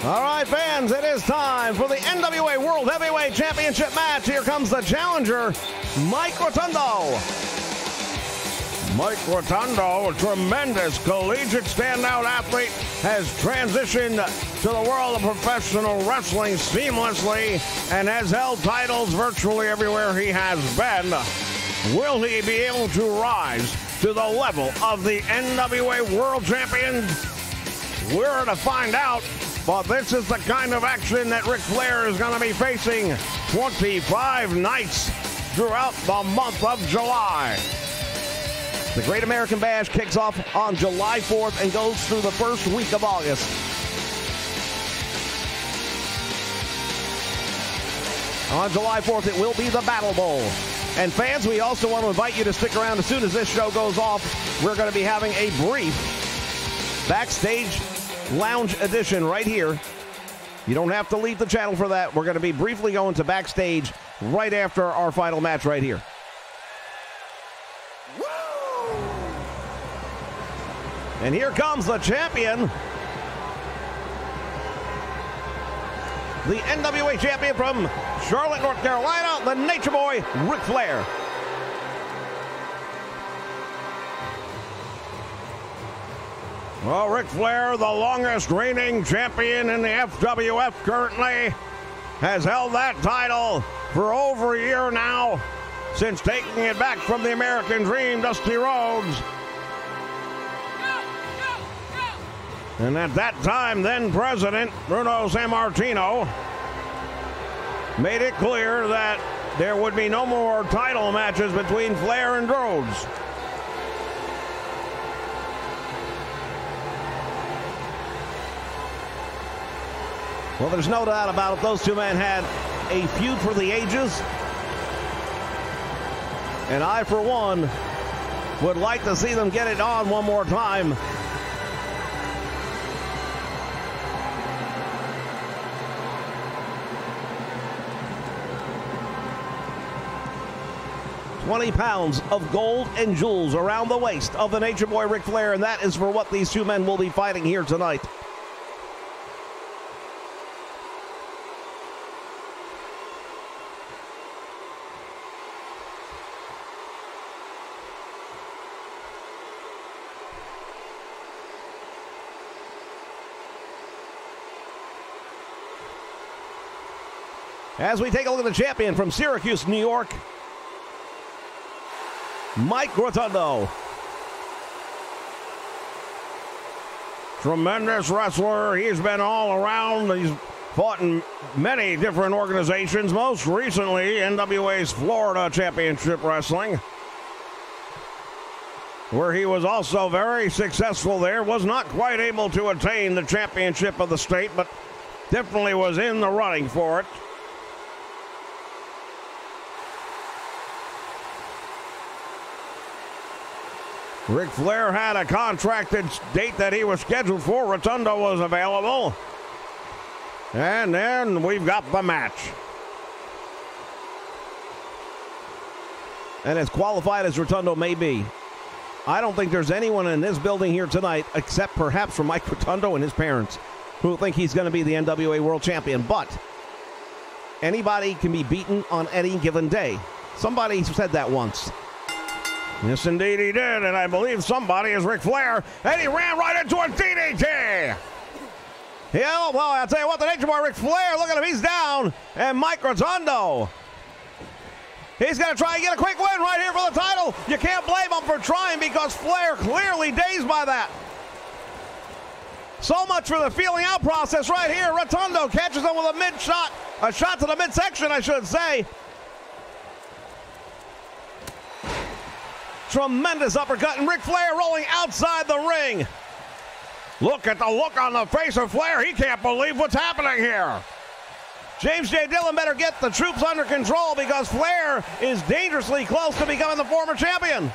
All right, fans, it is time for the NWA World Heavyweight Championship match. Here comes the challenger, Mike Rotundo. Mike Rotundo, a tremendous collegiate standout athlete, has transitioned to the world of professional wrestling seamlessly and has held titles virtually everywhere he has been. Will he be able to rise to the level of the NWA World Champion? We're to find out, but this is the kind of action that Ric Flair is going to be facing 25 nights throughout the month of July. The Great American Bash kicks off on July 4th and goes through the first week of August. On July 4th, it will be the Battle Bowl. And fans, we also want to invite you to stick around. As soon as this show goes off, we're going to be having a brief Backstage Lounge edition right here. You don't have to leave the channel for that. We're going to be briefly going to Backstage right after our final match right here. And here comes the champion. The NWA champion from Charlotte, North Carolina, the Nature Boy, Ric Flair. Well, Ric Flair, the longest reigning champion in the FWF currently, has held that title for over a year now, since taking it back from the American Dream, Dusty Rhodes. And at that time, then President Bruno Sammartino made it clear that there would be no more title matches between Flair and Rhodes. Well, there's no doubt about it. Those two men had a feud for the ages. And I, for one, would like to see them get it on one more time. $20 pounds of gold and jewels around the waist of the Nature Boy Ric Flair, and that is for what these two men will be fighting here tonight. As we take a look at the champion from Syracuse, New York, Mike Rotundo. Tremendous wrestler. He's been all around. He's fought in many different organizations, most recently NWA's Florida Championship Wrestling, where he was also very successful there. Was not quite able to attain the championship of the state, but definitely was in the running for it. Ric Flair had a contracted date that he was scheduled for. Rotundo was available. And then we've got the match. And as qualified as Rotundo may be, I don't think there's anyone in this building here tonight, except perhaps for Mike Rotundo and his parents, who think he's going to be the NWA World Champion. But anybody can be beaten on any given day. Somebody said that once. Yes, indeed he did, and I believe somebody is Ric Flair, and he ran right into a DDT. Yeah, well, I'll tell you what, the Nature Boy Ric Flair, look at him, he's down, and Mike Rotundo, he's going to try and get a quick win right here for the title. You can't blame him for trying because Flair clearly dazed by that. So much for the feeling out process right here. Rotundo catches him with a mid-shot, a shot to the midsection, I should say. Tremendous uppercut, and Ric Flair rolling outside the ring. Look at the look on the face of Flair. He can't believe what's happening here. James J. Dillon better get the troops under control because Flair is dangerously close to becoming the former champion.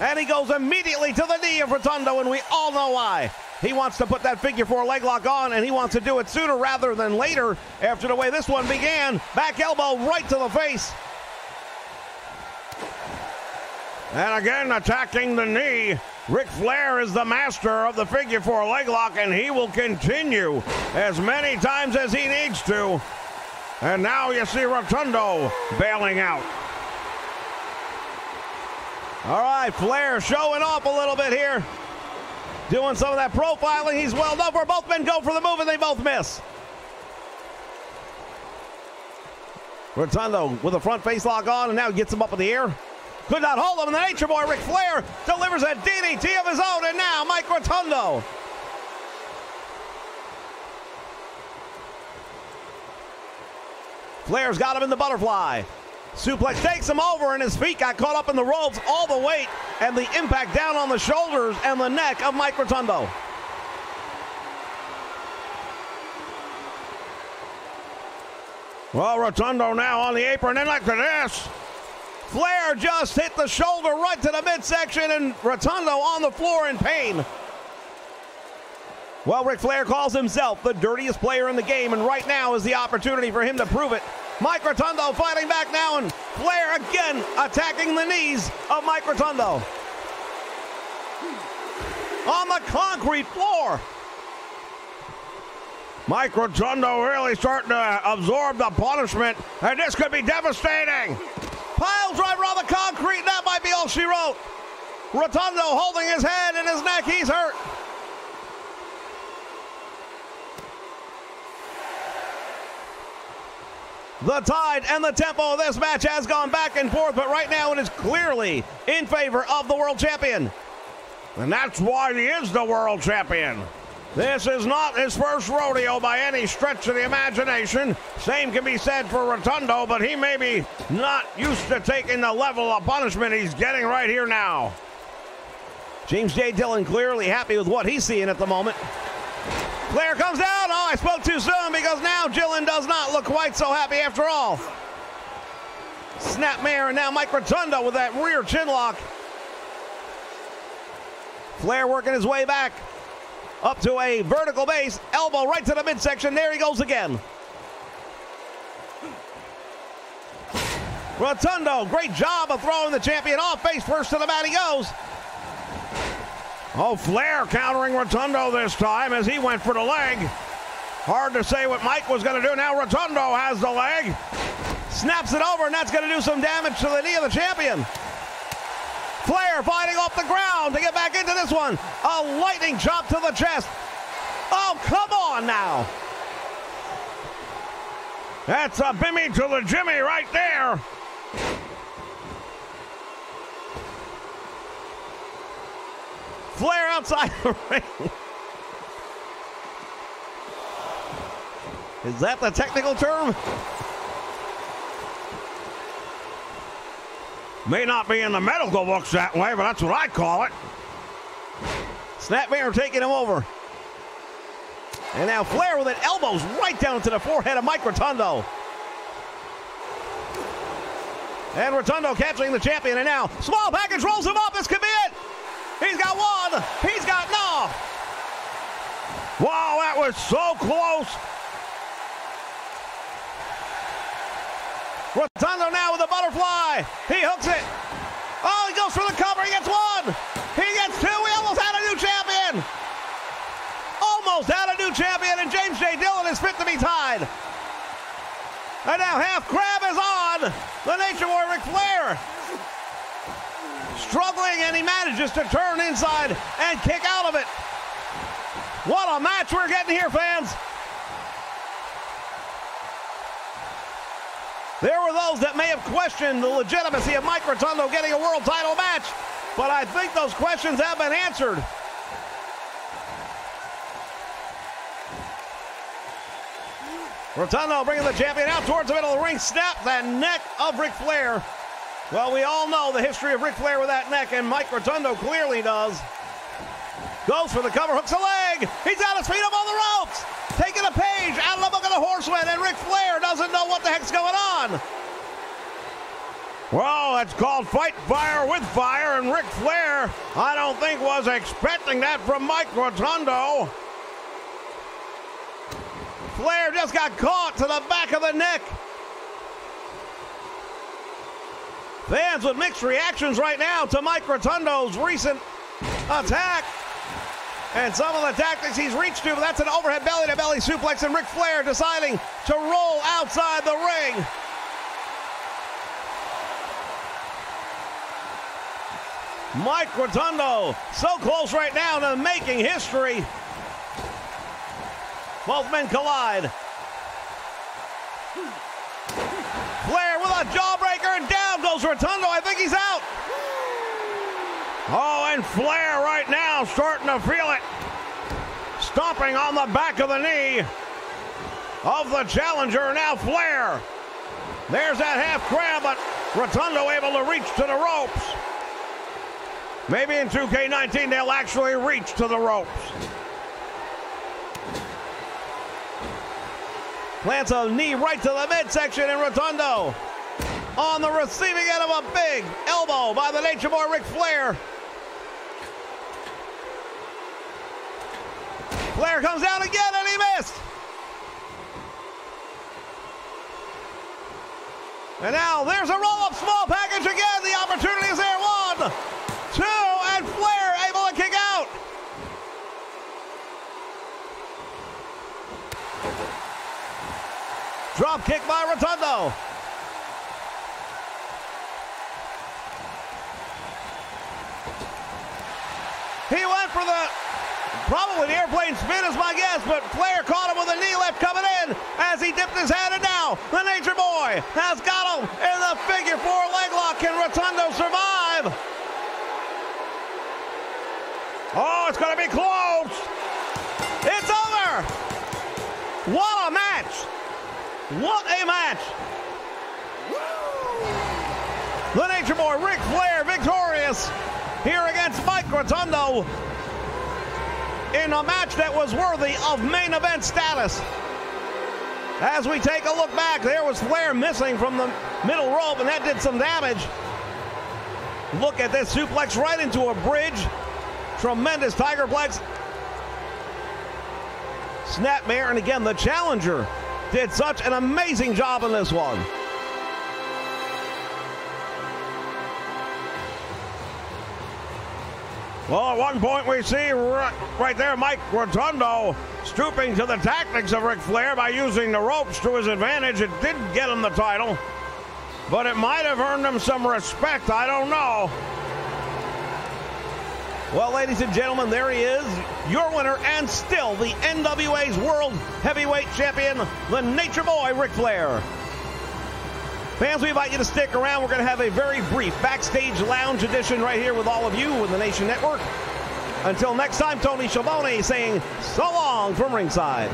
And he goes immediately to the knee of Rotundo, and we all know why. He wants to put that figure four leg lock on, and he wants to do it sooner rather than later after the way this one began. Back elbow right to the face. And again, attacking the knee. Ric Flair is the master of the figure four leg lock, and he will continue as many times as he needs to. And now you see Rotundo bailing out. All right, Flair showing off a little bit here. Doing some of that profiling he's well known for. Both men go for the move, and they both miss. Rotundo with a front face lock on, and now he gets him up in the air. Could not hold him, and the Nature Boy Ric Flair delivers a DDT of his own, and now Mike Rotundo. Flair's got him in the butterfly. Suplex takes him over, and his feet got caught up in the ropes. All the weight and the impact down on the shoulders and the neck of Mike Rotundo. Well, Rotundo now on the apron, and look at this. Flair just hit the shoulder right to the midsection, and Rotundo on the floor in pain. Well, Ric Flair calls himself the dirtiest player in the game, and right now is the opportunity for him to prove it. Mike Rotundo fighting back now, and Flair again attacking the knees of Mike Rotundo. On the concrete floor. Mike Rotundo really starting to absorb the punishment, and this could be devastating. Pile driver on the concrete, that might be all she wrote. Rotundo holding his head and his neck, he's hurt. The tide and the tempo of this match has gone back and forth, but right now it is clearly in favor of the world champion. And that's why he is the world champion. This is not his first rodeo by any stretch of the imagination. Same can be said for Rotundo, but he may be not used to taking the level of punishment he's getting right here now. James J. Dillon clearly happy with what he's seeing at the moment. Flair comes down. Oh, I spoke too soon because now Dillon does not look quite so happy after all. Snapmare, and now Mike Rotundo with that rear chin lock. Flair working his way back. Up to a vertical base, elbow right to the midsection. There he goes again. Rotundo, great job of throwing the champion off. Face first to the mat he goes. Oh, Flair countering Rotundo this time as he went for the leg. Hard to say what Mike was going to do. Now Rotundo has the leg. Snaps it over, and that's going to do some damage to the knee of the champion. Flair fighting off the ground to get back into this one. A lightning chop to the chest. Oh, come on now. That's a bimmy to the Jimmy right there. Flair outside the ring. Is that the technical term? May not be in the medical books that way, but that's what I call it. Snapmare taking him over. And now Flair with it, elbows right down to the forehead of Mike Rotundo. And Rotundo catching the champion, and now small package rolls him up. This could be it. He's got one. He's got no. Wow, that was so close. Rotundo now with a butterfly. He hooks it. Oh, he goes for the cover. He gets one. He gets two. We almost had a new champion. Almost had a new champion, and James J. Dillon is fit to be tied. And now half crab is on. The Nature Boy Ric Flair. Struggling, and he manages to turn inside and kick out of it. What a match we're getting here, fans. There were those that may have questioned the legitimacy of Mike Rotundo getting a world title match, but I think those questions have been answered. Rotundo bringing the champion out towards the middle of the ring, snaps that neck of Ric Flair. Well, we all know the history of Ric Flair with that neck, and Mike Rotundo clearly does. Goes for the cover, hooks a leg. He's got his feet up on the ropes. Taking a page out of the book of the Horsemen, and Ric Flair doesn't know what the heck's going on. Well, that's called fight fire with fire, and Ric Flair, I don't think, was expecting that from Mike Rotundo. Flair just got caught to the back of the neck. Fans with mixed reactions right now to Mike Rotundo's recent attack. And some of the tactics he's reached to, but that's an overhead belly-to-belly suplex, and Ric Flair deciding to roll outside the ring. Mike Rotundo so close right now to making history. Both men collide. Flair with a jawbreaker, and down goes Rotundo. I think he's out. Oh, and Flair right now starting to feel it. Stomping on the back of the knee of the challenger. Now Flair. There's that half crab, but Rotundo able to reach to the ropes. Maybe in 2K19 they'll actually reach to the ropes. Plants a knee right to the midsection, and Rotundo on the receiving end of a big elbow by the Nature Boy Ric Flair. Flair comes down again, and he missed. And now there's a roll-up small package again. The opportunity is there. 1, 2, and Flair able to kick out. Drop kick by Rotundo. He went for probably the airplane spin is my guess, but Flair caught him with a knee lift coming in as he dipped his head, and now the Nature Boy has got him in the figure 4 leg lock. Can Rotundo survive? Oh, it's going to be close. It's over. What a match. What a match! The Nature Boy Ric Flair victorious here against Mike Rotundo in a match that was worthy of main event status. As we take a look back, there was Flair missing from the middle rope, and that did some damage. Look at this suplex right into a bridge. Tremendous Tigerplex. Snapmare, and again, the challenger did such an amazing job in this one. Well, at one point we see right there Mike Rotundo stooping to the tactics of Ric Flair by using the ropes to his advantage. It didn't get him the title, but it might have earned him some respect. I don't know. Well, ladies and gentlemen, there he is, your winner and still the NWA's World Heavyweight Champion, the Nature Boy, Ric Flair. Fans, we invite you to stick around. We're going to have a very brief Backstage Lounge edition right here with all of you with the Nation Network. Until next time, Tony Schiavone saying so long from ringside.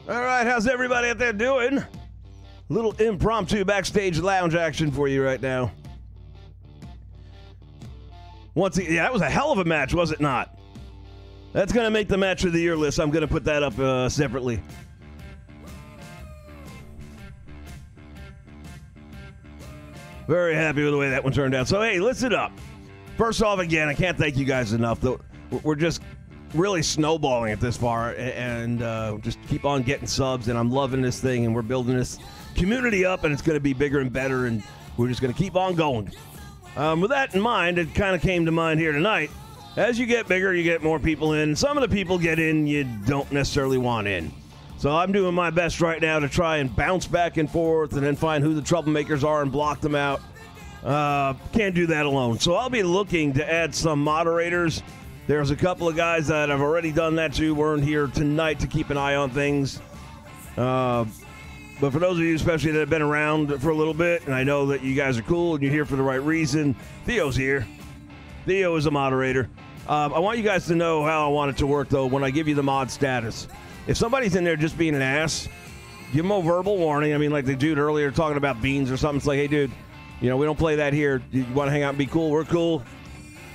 All right, how's everybody out there doing? Little impromptu Backstage Lounge action for you right now. Yeah, that was a hell of a match, was it not? That's going to make the match of the year list. I'm going to put that up separately. Very happy with the way that one turned out. So, hey, listen up. First off, again, I can't thank you guys enough. We're just really snowballing it this far, and just keep on getting subs, and I'm loving this thing, and we're building this community up, and it's going to be bigger and better, and we're just going to keep on going. With that in mind, it kind of came to mind here tonight. As you get bigger, you get more people in. Some of the people get in you don't necessarily want in. So I'm doing my best right now to try and bounce back and forth and then find who the troublemakers are and block them out. Can't do that alone. So I'll be looking to add some moderators. There's a couple of guys that have already done that too. Weren't here tonight to keep an eye on things. But for those of you especially that have been around for a little bit, and I know that you guys are cool and you're here for the right reason, Theo's here. Theo is a moderator. I want you guys to know how I want it to work, though, when I give you the mod status. If somebody's in there just being an ass, give them a verbal warning. I mean, like the dude earlier talking about beans or something. It's like, hey, dude, we don't play that here. You want to hang out and be cool? We're cool.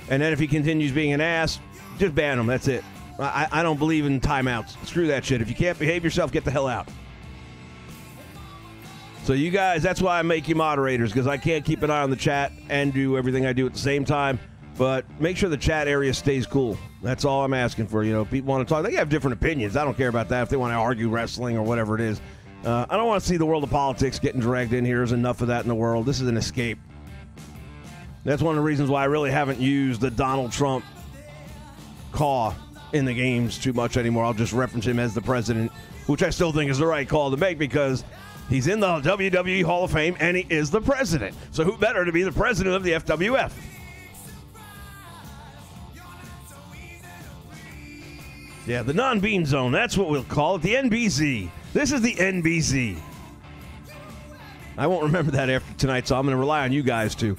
And then if he continues being an ass, just ban him. That's it. I don't believe in timeouts. Screw that shit. If you can't behave yourself, get the hell out. So you guys, that's why I make you moderators, because I can't keep an eye on the chat and do everything I do at the same time. But make sure the chat area stays cool. That's all I'm asking for. People want to talk. They have different opinions. I don't care about that if they want to argue wrestling or whatever it is. I don't want to see the world of politics getting dragged in here. There's enough of that in the world. This is an escape. That's one of the reasons why I really haven't used the Donald Trump caw in the games too much anymore. I'll just reference him as the president, which I still think is the right call to make because he's in the WWE Hall of Fame and he is the president. So who better to be the president of the FWF? Yeah, the non-bean zone. That's what we'll call it. The NBZ. This is the NBZ. I won't remember that after tonight, so I'm going to rely on you guys too.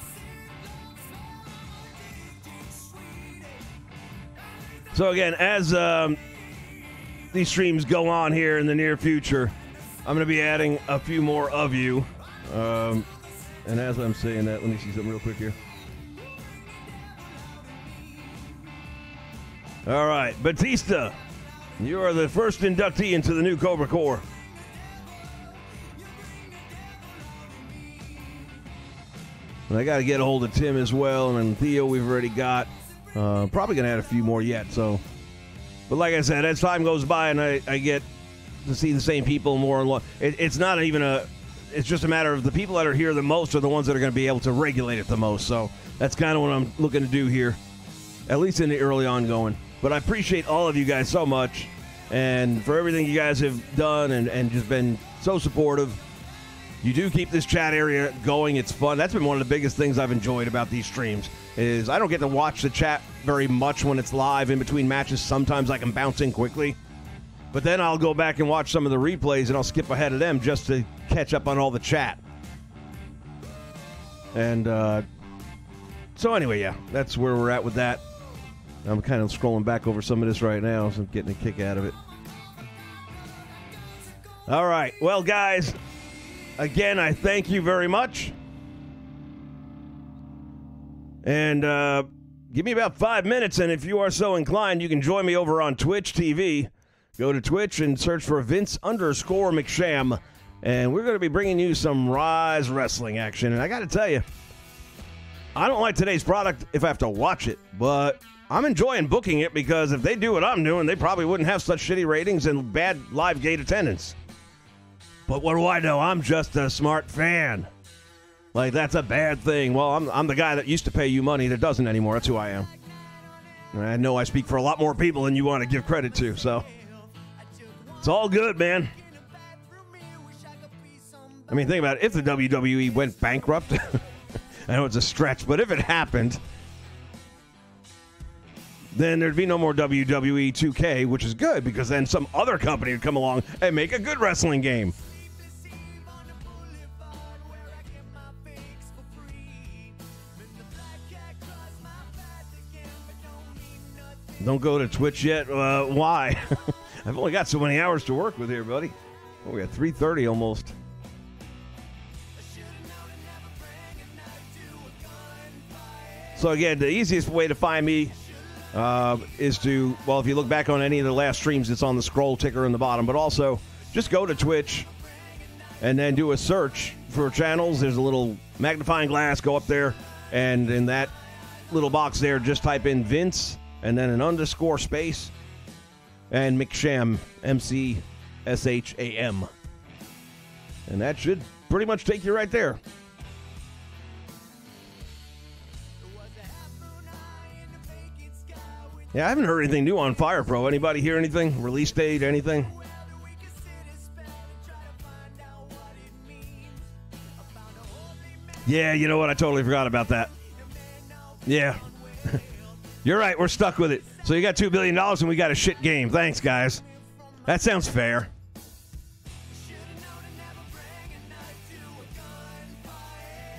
So again, as these streams go on here in the near future, I'm going to be adding a few more of you. And as I'm saying that, let me see something real quick here. All right, Batista, you are the first inductee into the new Cobra Corps. And I got to get a hold of Tim as well, and then Theo we've already got. Probably going to add a few more yet. But like I said, as time goes by and I get to see the same people more and more, it's not even it's just a matter of the people that are here the most are the ones that are going to be able to regulate it the most. So that's kind of what I'm looking to do here, at least in the early ongoing. But I appreciate all of you guys so much and for everything you guys have done and just been so supportive. You do keep this chat area going. It's fun. That's been one of the biggest things I've enjoyed about these streams is I don't get to watch the chat very much when it's live in between matches. Sometimes I can bounce in quickly. But then I'll go back and watch some of the replays and I'll skip ahead of them just to catch up on all the chat. And so anyway, yeah, that's where we're at with that. I'm kind of scrolling back over some of this right now, so I'm getting a kick out of it. All right. Well, guys, again, I thank you very much. And give me about 5 minutes, and if you are so inclined, you can join me over on Twitch TV. Go to Twitch and search for Vince_McSham, and we're going to be bringing you some Rise Wrestling action. And I got to tell you, I don't like today's product if I have to watch it, but I'm enjoying booking it because if they do what I'm doing, they probably wouldn't have such shitty ratings and bad live gate attendance. But what do I know? I'm just a smart fan. Like, that's a bad thing. Well, I'm the guy that used to pay you money that doesn't anymore. That's who I am. And I know I speak for a lot more people than you want to give credit to, so it's all good, man. I mean, think about it. If the WWE went bankrupt, I know it's a stretch, but if it happened, then there'd be no more WWE2K, which is good because then some other company would come along and make a good wrestling game. Don't go to Twitch yet. Why? I've only got so many hours to work with here, buddy. Oh, we got 3:30 almost. So again, the easiest way to find me is to, well, if you look back on any of the last streams, it's on the scroll ticker in the bottom. But also, just go to Twitch and then do a search for channels. There's a little magnifying glass. Go up there, and in that little box there, just type in Vince and then an underscore space and McSham, MCSHAM. And that should pretty much take you right there. Yeah, I haven't heard anything new on Fire Pro. Anybody hear anything? Release date, anything? Yeah, you know what? I totally forgot about that. Yeah. You're right. We're stuck with it. So you got $2 billion and we got a shit game. Thanks, guys. That sounds fair.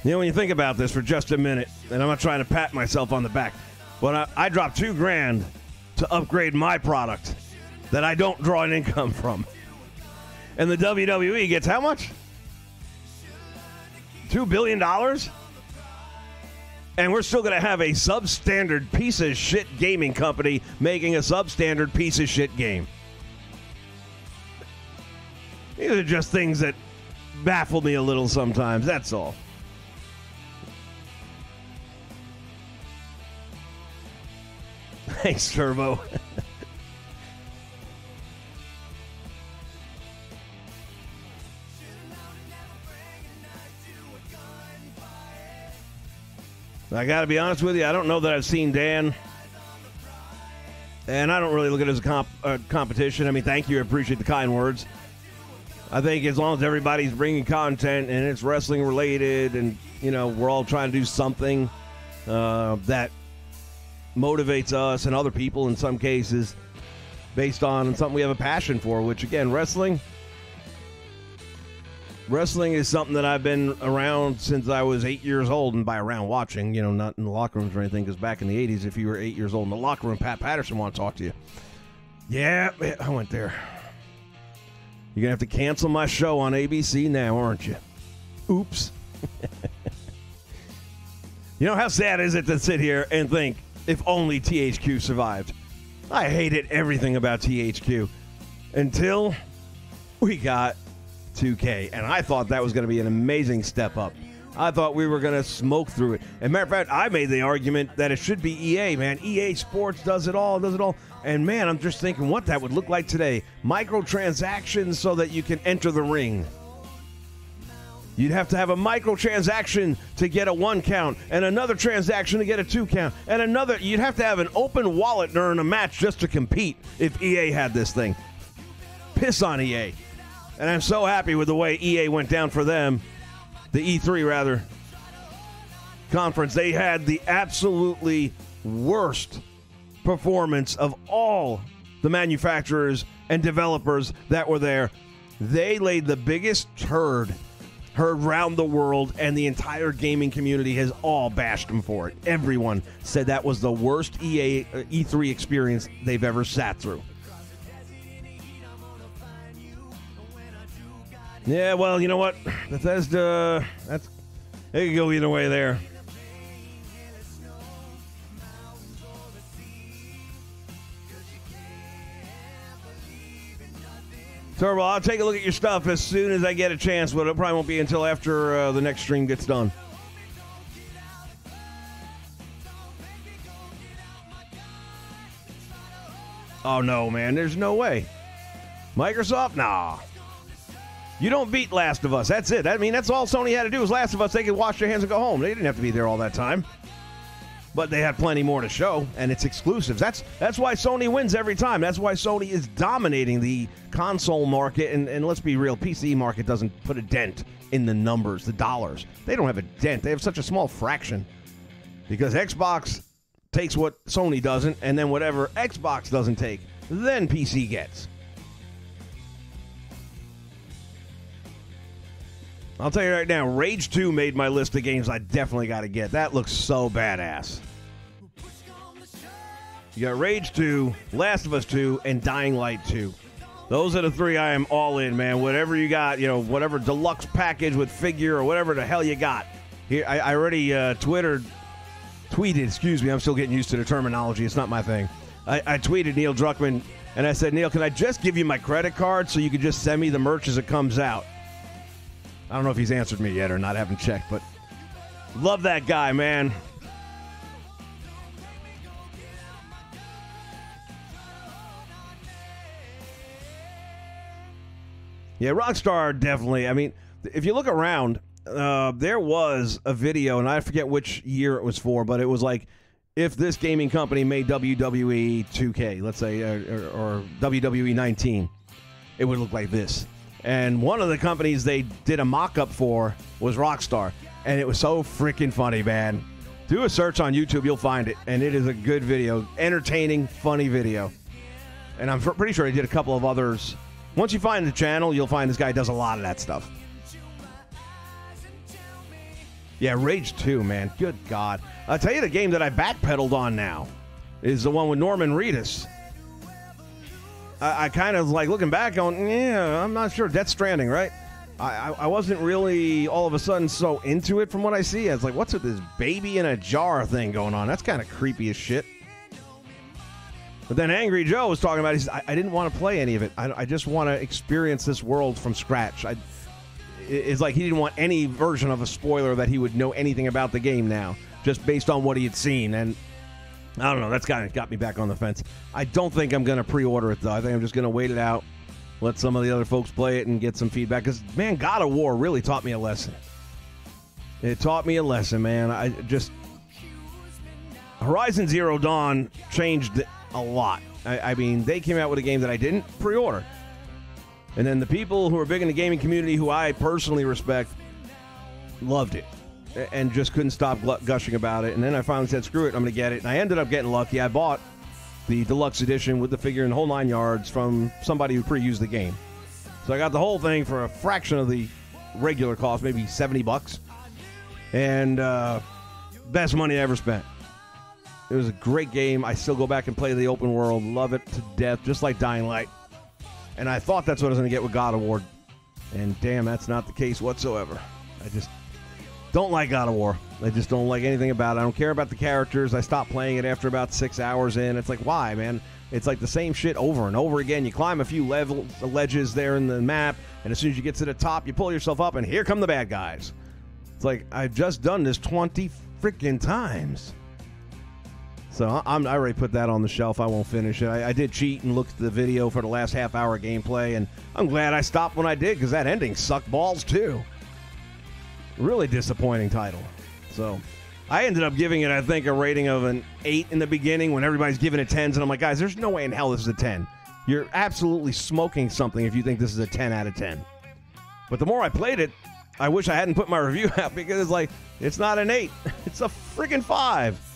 You know, when you think about this for just a minute, and I'm not trying to pat myself on the back, but I dropped $2,000 to upgrade my product that I don't draw an income from. And the WWE gets how much? $2 billion? And we're still going to have a substandard piece of shit gaming company making a substandard piece of shit game. These are just things that baffle me a little sometimes, that's all. Thanks, Turbo. I got to be honest with you, I don't know that I've seen Dan. And I don't really look at it as a competition. I mean, thank you. I appreciate the kind words. I think as long as everybody's bringing content and it's wrestling related and, you know, we're all trying to do something that motivates us and other people in some cases based on something we have a passion for, which, again, wrestling is something that I've been around since I was 8 years old, and by around watching, you know, not in the locker rooms or anything, because back in the 80s, if you were 8 years old in the locker room, Pat Patterson want to talk to you. Yeah, I went there. You're going to have to cancel my show on ABC now, aren't you? Oops. You know, how sad is it to sit here and think, if only THQ survived? I hated everything about THQ until we got 2K, and I thought that was going to be an amazing step up. I thought we were going to smoke through it. As a matter of fact, I made the argument that it should be EA, man. EA Sports does it all, And, man, I'm just thinking what that would look like today. Microtransactions so that you can enter the ring. You'd have to have a microtransaction to get a 1 count, and another transaction to get a 2 count, and another. You'd have to have an open wallet during a match just to compete if EA had this thing. Piss on EA. And I'm so happy with the way EA went down for them, the E3 rather, conference. They had the absolutely worst performance of all the manufacturers and developers that were there. They laid the biggest herd around the world, and the entire gaming community has all bashed them for it. Everyone said that was the worst E3 experience they've ever sat through. Yeah, well, you know what? Bethesda, they could go either way there. Turbo, I'll take a look at your stuff as soon as I get a chance, but it probably won't be until after the next stream gets done. Oh, no, man. There's no way. Microsoft? Nah. You don't beat Last of Us. That's it. I mean, that's all Sony had to do was Last of Us. They could wash their hands and go home. They didn't have to be there all that time. But they had plenty more to show, and it's exclusives. That's why Sony wins every time. That's why Sony is dominating the console market. And let's be real, PC market doesn't put a dent in the numbers, the dollars. They don't have a dent. They have such a small fraction. Because Xbox takes what Sony doesn't, and then whatever Xbox doesn't take, then PC gets. I'll tell you right now, Rage 2 made my list of games I definitely got to get. That looks so badass. You got Rage 2, Last of Us 2, and Dying Light 2. Those are the three I am all in, man. Whatever you got, whatever deluxe package with figure or whatever the hell you got. Here, I already tweeted, I'm still getting used to the terminology. It's not my thing. I tweeted Neil Druckmann, and I said, Neil, can I just give you my credit card so you can just send me the merch as it comes out? I don't know if he's answered me yet or not. I haven't checked, but love that guy, man. Yeah, Rockstar definitely. I mean, if you look around, there was a video, and I forget which year it was for, but it was like if this gaming company made WWE2K, let's say, or WWE 19, it would look like this. And one of the companies they did a mock-up for was Rockstar. And it was so freaking funny, man. Do a search on YouTube, you'll find it. And it is a good video. Entertaining, funny video. And I'm pretty sure he did a couple of others. Once you find the channel, you'll find this guy does a lot of that stuff. Yeah, Rage 2, man. Good God. I'll tell you the game that I backpedaled on now is the one with Norman Reedus. I kind of like looking back on, I'm not sure. Death Stranding, right? I wasn't really all of a sudden so into it from what I see. I was like, what's with this baby in a jar thing going on? That's kind of creepy as shit. But then Angry Joe was talking about, he said, I didn't want to play any of it. I just want to experience this world from scratch. It's like he didn't want any version of a spoiler that he would know anything about the game now, just based on what he had seen. And I don't know. That's kind of got me back on the fence. I don't think I'm going to pre-order it, though. I think I'm just going to wait it out, let some of the other folks play it, and get some feedback. Because, man, God of War really taught me a lesson. It taught me a lesson, man. Horizon Zero Dawn changed a lot. I mean, they came out with a game that I didn't pre-order. And then the people who are big in the gaming community, who I personally respect, loved it. And just couldn't stop gushing about it. And then I finally said, screw it, I'm going to get it. And I ended up getting lucky. I bought the deluxe edition with the figure and the whole 9 yards from somebody who pre-used the game. So I got the whole thing for a fraction of the regular cost, maybe $70. And best money I ever spent. It was a great game. I still go back and play the open world. Love it to death, just like Dying Light. And I thought that's what I was going to get with God of War. And damn, that's not the case whatsoever. I just don't like God of War. I just don't like anything about it. I don't care about the characters. I stopped playing it after about 6 hours in. It's like, why, man? It's like the same shit over and over again. You climb a few ledges there in the map, and as soon as you get to the top, you pull yourself up, and here come the bad guys. It's like, I've just done this 20 freaking times. So I already put that on the shelf. I won't finish it. I did cheat and looked at the video for the last half-hour gameplay, and I'm glad I stopped when I did, because that ending sucked balls, too. Really disappointing title. So I ended up giving it, I think, a rating of an 8 in the beginning when everybody's giving it 10s. And I'm like, guys, there's no way in hell this is a 10. You're absolutely smoking something if you think this is a 10 out of 10. But the more I played it, I wish I hadn't put my review out, because it's like, it's not an 8. It's a freaking 5.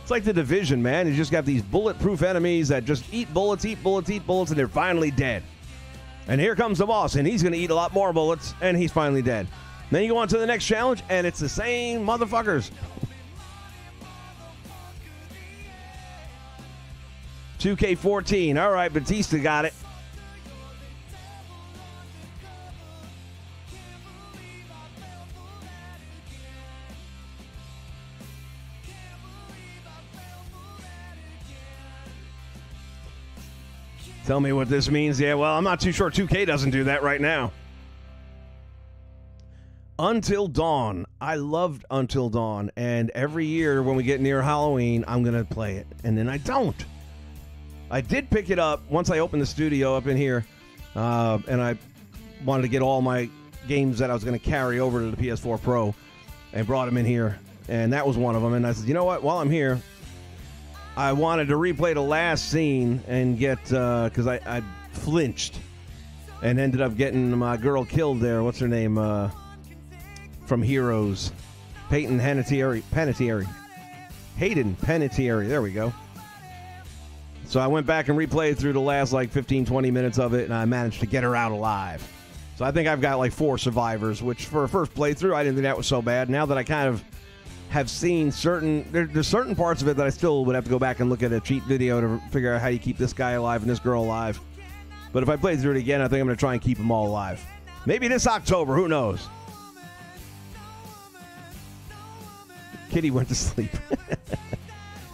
It's like The Division, man. You just got these bulletproof enemies that just eat bullets, and they're finally dead. And here comes the boss, and he's going to eat a lot more bullets, and he's finally dead. Then you go on to the next challenge, and it's the same motherfuckers. 2K14. All right, Batista got it. Tell me what this means. Yeah, well, I'm not too sure 2K doesn't do that right now. Until Dawn. I loved Until Dawn, and every year when we get near Halloween, I'm going to play it, and then I don't. I did pick it up once I opened the studio up in here, and I wanted to get all my games that I was going to carry over to the PS4 Pro and brought them in here, and that was one of them. And I said, you know what, while I'm here, I wanted to replay the last scene and get, because I flinched and ended up getting my girl killed there. What's her name? From Heroes. Hayden Panettiere. There we go. So I went back and replayed through the last like 15, 20 minutes of it, and I managed to get her out alive. So I think I've got like 4 survivors, which for a first playthrough, I didn't think that was so bad. Now that I kind of have seen there's certain parts of it that I still would have to go back and look at a cheat video to figure out how you keep this guy alive and this girl alive. But if I play through it again, I think I'm going to try and keep them all alive. Maybe this October, who knows? Kitty went to sleep.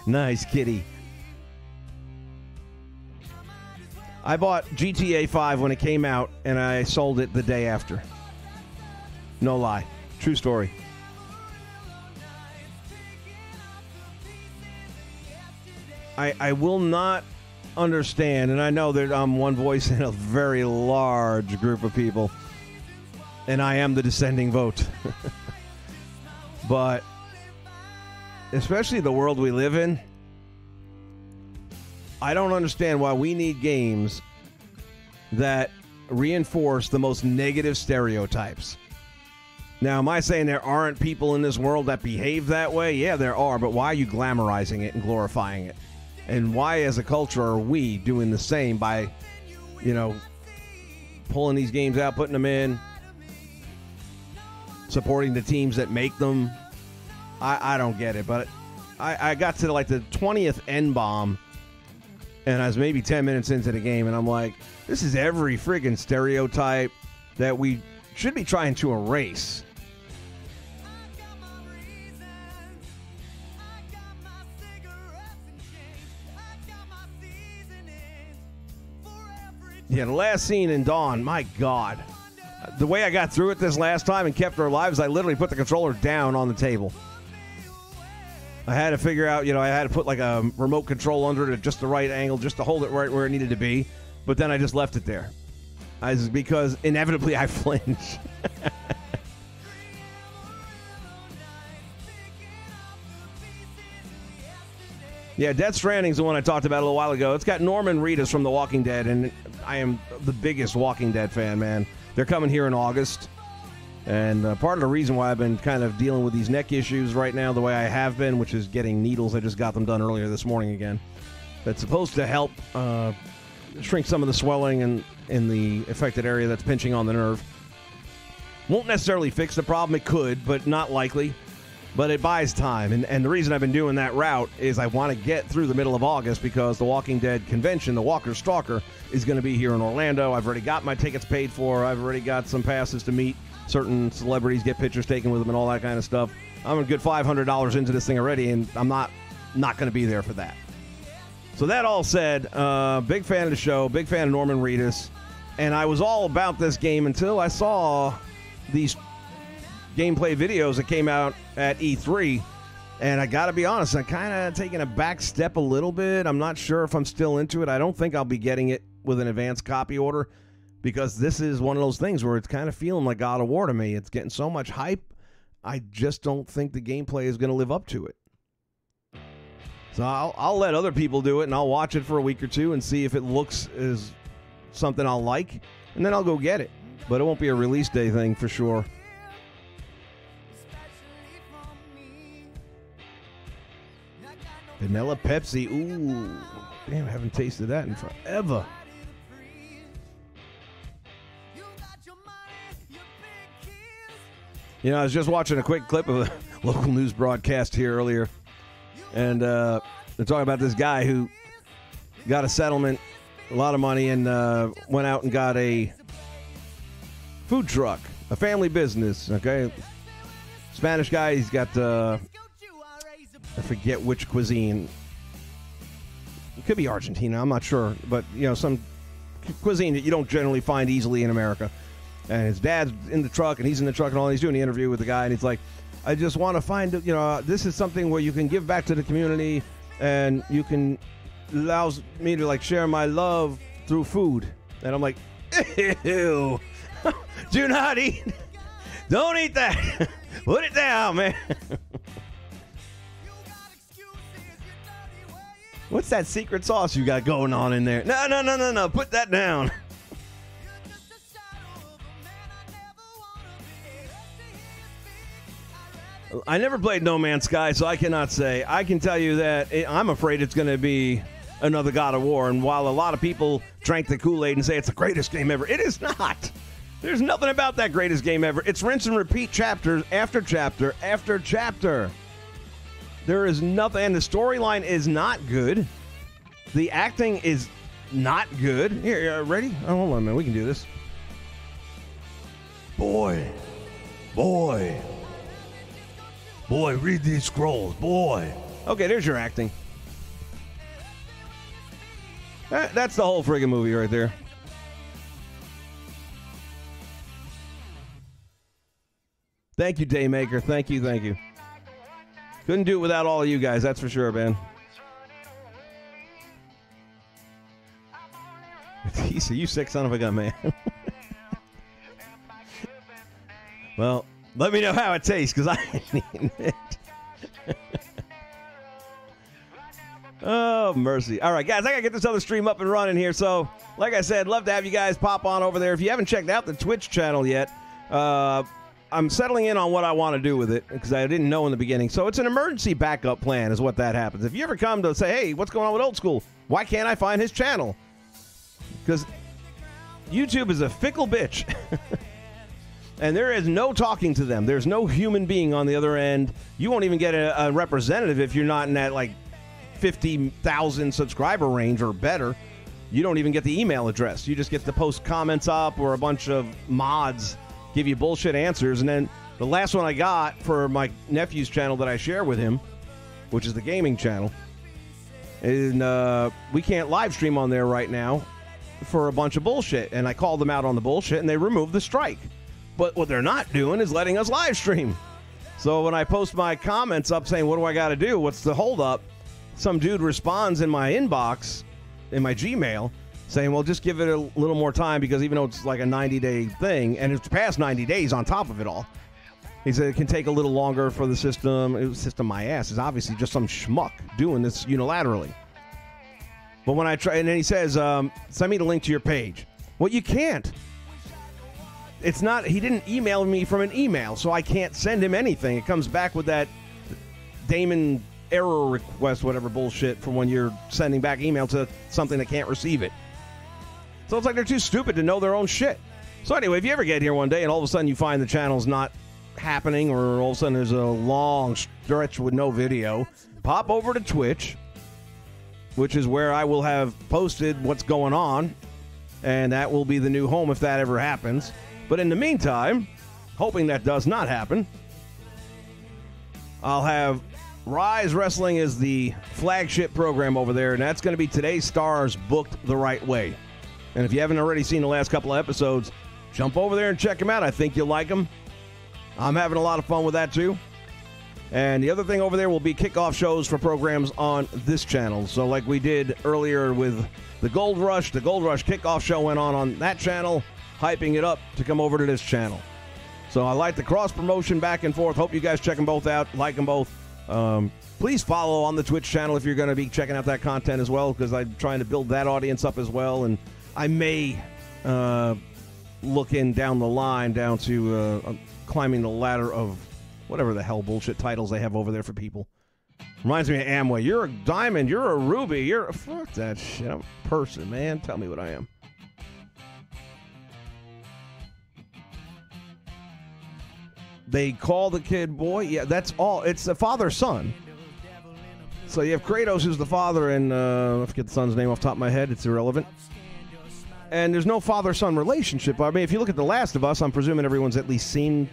Nice, Kitty. I bought GTA 5 when it came out, and I sold it the day after. No lie. True story. I will not understand, and I know that I'm one voice in a very large group of people, and I am the dissenting vote. But especially the world we live in, I don't understand why we need games that reinforce the most negative stereotypes. Now, am I saying there aren't people in this world that behave that way? Yeah, there are, but why are you glamorizing it and glorifying it? And why, as a culture, are we doing the same by, pulling these games out, putting them in, supporting the teams that make them? I don't get it, but I got to like the 20th N-bomb, and I was maybe 10 minutes into the game, and I'm like, this is every friggin' stereotype that we should be trying to erase. Yeah, the last scene in Dawn, my God. The way I got through it this last time and kept her alive is I literally put the controller down on the table. I had to figure out, I had to put like a remote control under it at just the right angle just to hold it right where it needed to be. But then I just left it there. Because inevitably I flinch. Yeah, Death Stranding's the one I talked about a little while ago. It's got Norman Reedus from The Walking Dead, and I am the biggest Walking Dead fan, man. They're coming here in August, and part of the reason why I've been kind of dealing with these neck issues right now the way I have been, which is getting needles. I just got them done earlier this morning again. That's supposed to help shrink some of the swelling in the affected area that's pinching on the nerve. Won't necessarily fix the problem. It could, but not likely. But it buys time, and the reason I've been doing that route is I want to get through the middle of August because the Walking Dead convention, the Walker Stalker, is going to be here in Orlando. I've already got my tickets paid for. I've already got some passes to meet certain celebrities, get pictures taken with them, and all that kind of stuff. I'm a good $500 into this thing already, and I'm not going to be there for that. So that all said, big fan of the show, big fan of Norman Reedus, and I was all about this game until I saw these gameplay videos that came out at E3, and I gotta be honest, I'm kind of taking a back step a little bit. I'm not sure if I'm still into it. I don't think I'll be getting it with an advanced copy order because this is one of those things where it's kind of feeling like God of War to me. It's getting so much hype. I just don't think the gameplay is going to live up to it. So I'll let other people do it, and I'll watch it for a week or two and see if it looks as something I'll like, and then I'll go get it. But it won't be a release day thing for sure. Vanilla Pepsi. Ooh. Damn, I haven't tasted that in forever. I was just watching a quick clip of a local news broadcast here earlier, and they're talking about this guy who got a settlement, a lot of money, and went out and got a food truck, a family business, okay? Spanish guy, he's got I forget which cuisine. It could be Argentina, I'm not sure. But, some cuisine that you don't generally find easily in America. And his dad's in the truck, and he's in the truck, and all he's doing the interview with the guy, and he's like, I just want to find, this is something where you can give back to the community, and you can allows me to like share my love through food. And I'm like, ew. Do not eat. Don't eat that. Put it down, man. What's that secret sauce you got going on in there? No. Put that down. I never played No Man's Sky, so I cannot say. I can tell you that I'm afraid it's going to be another God of War. And while a lot of people drank the Kool-Aid and say it's the greatest game ever, it is not. There's nothing about that greatest game ever. It's rinse and repeat chapter after chapter after chapter. There is nothing, and the storyline is not good. The acting is not good. Here, ready? Oh, hold on a minute. We can do this. Boy, read these scrolls, boy. Okay, there's your acting. That's the whole friggin' movie right there. Thank you, Daymaker. Thank you. Couldn't do it without all of you guys, that's for sure, man. He said, you sick son of a gun, man. Well, let me know how it tastes, because I ain't eating it. Oh, mercy. All right, guys, I got to get this other stream up and running here. So, like I said, love to have you guys pop on over there. If you haven't checked out the Twitch channel yet, I'm settling in on what I want to do with it because I didn't know in the beginning. So it's an emergency backup plan is what that happens. If you ever come to say, hey, what's going on with Old School? Why can't I find his channel? Because YouTube is a fickle bitch. And there is no talking to them. There's no human being on the other end. You won't even get a representative if you're not in that, like, 50,000 subscriber range or better. You don't even get the email address. You just get to post comments up or a bunch of mods give you bullshit answers. And then the last one I got for my nephew's channel that I share with him, which is the gaming channel, and we can't live stream on there right now for a bunch of bullshit. And I called them out on the bullshit, and they removed the strike. But what they're not doing is letting us live stream. So when I post my comments up saying, what do I got to do? What's the holdup? Some dude responds in my inbox, in my Gmail, saying, well, just give it a little more time because even though it's like a 90-day thing, and it's past 90 days on top of it all, he said it can take a little longer for the system. System my ass is obviously just some schmuck doing this unilaterally. But when I try, and then he says, send me the link to your page. Well, you can't. It's not, he didn't email me from an email, so I can't send him anything. It comes back with that Damon error request, whatever bullshit, from when you're sending back email to something that can't receive it. So it's like they're too stupid to know their own shit. So anyway, if you ever get here one day and all of a sudden you find the channel's not happening, or all of a sudden there's a long stretch with no video, pop over to Twitch, which is where I will have posted what's going on, and that will be the new home if that ever happens. But in the meantime, hoping that does not happen, I'll have Rise Wrestling is the flagship program over there, and that's going to be today's stars booked the right way. And if you haven't already seen the last couple of episodes, jump over there and check them out. I think you'll like them. I'm having a lot of fun with that, too. And the other thing over there will be kickoff shows for programs on this channel. So like we did earlier with the Gold Rush kickoff show went on that channel, hyping it up to come over to this channel. So I like the cross-promotion back and forth. Hope you guys check them both out, like them both. Please follow on the Twitch channel if you're going to be checking out that content as well, because I'm trying to build that audience up as well. And I may look in down the line down to climbing the ladder of whatever the hell bullshit titles they have over there for people. Reminds me of Amway. You're a diamond. You're a ruby. You're a... Fuck that shit. I'm a person, man. Tell me what I am. They call the kid boy. Yeah, that's all. It's the father-son. So you have Kratos, who's the father, and I forget the son's name off the top of my head. It's irrelevant. And there's no father-son relationship. I mean, if you look at The Last of Us, I'm presuming everyone's at least seen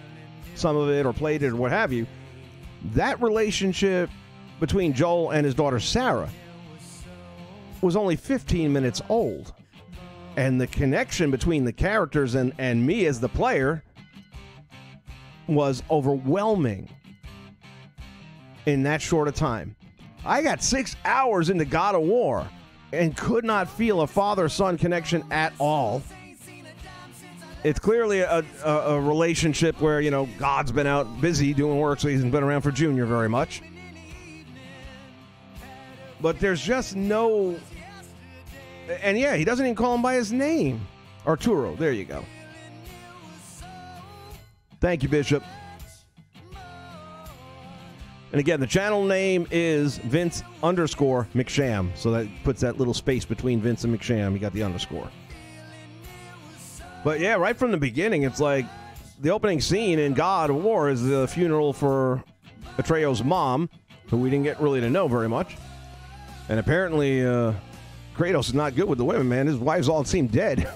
some of it or played it or what have you. That relationship between Joel and his daughter Sarah was only 15 minutes old. And the connection between the characters and me as the player was overwhelming in that short a time. I got 6 hours into God of War and could not feel a father-son connection at all. It's clearly a relationship where, you know, God's been out busy doing work, so he hasn't been around for Junior very much. But there's just no... And yeah, he doesn't even call him by his name. Arturo, there you go. Thank you, Bishop. And again, the channel name is Vince_McSham. So that puts that little space between Vince and McSham. You got the underscore. But yeah, right from the beginning, it's like the opening scene in God of War is the funeral for Atreo's mom, who we didn't get really to know very much. And apparently, Kratos is not good with the women, man. His wives all seem dead.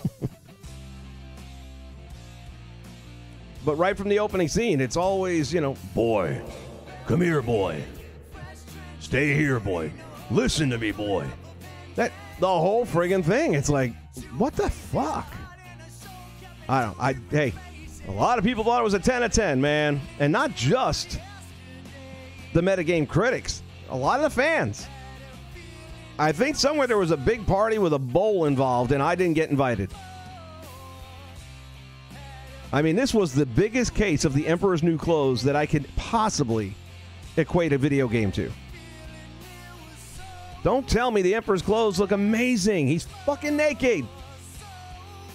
But right from the opening scene, it's always, you know, boy, come here, boy. Stay here, boy. Listen to me, boy. The whole friggin' thing. It's like, what the fuck? Hey, a lot of people thought it was a 10 out of 10, man. And not just the metagame critics. A lot of the fans. I think somewhere there was a big party with a bowl involved, and I didn't get invited. I mean, this was the biggest case of the Emperor's New Clothes that I could possibly equate a video game to. Don't tell me the Emperor's clothes look amazing. He's fucking naked.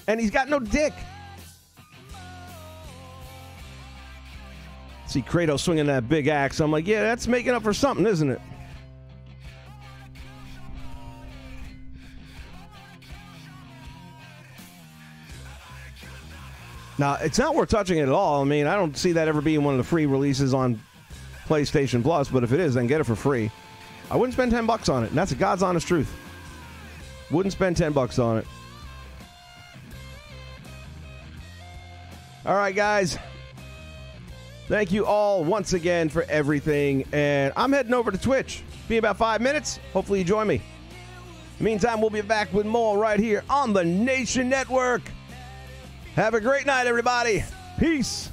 And he's got no dick. See Kratos swinging that big axe. I'm like, yeah, that's making up for something, isn't it? Now, it's not worth touching it at all. I mean, I don't see that ever being one of the free releases on PlayStation Plus, but if it is, then get it for free. I wouldn't spend $10 on it, and that's the God's honest truth. Wouldn't spend $10 on it. All right, guys. Thank you all once again for everything, and I'm heading over to Twitch. Be about 5 minutes. Hopefully you join me. Meantime, we'll be back with more right here on the Nation Network. Have a great night, everybody. Peace.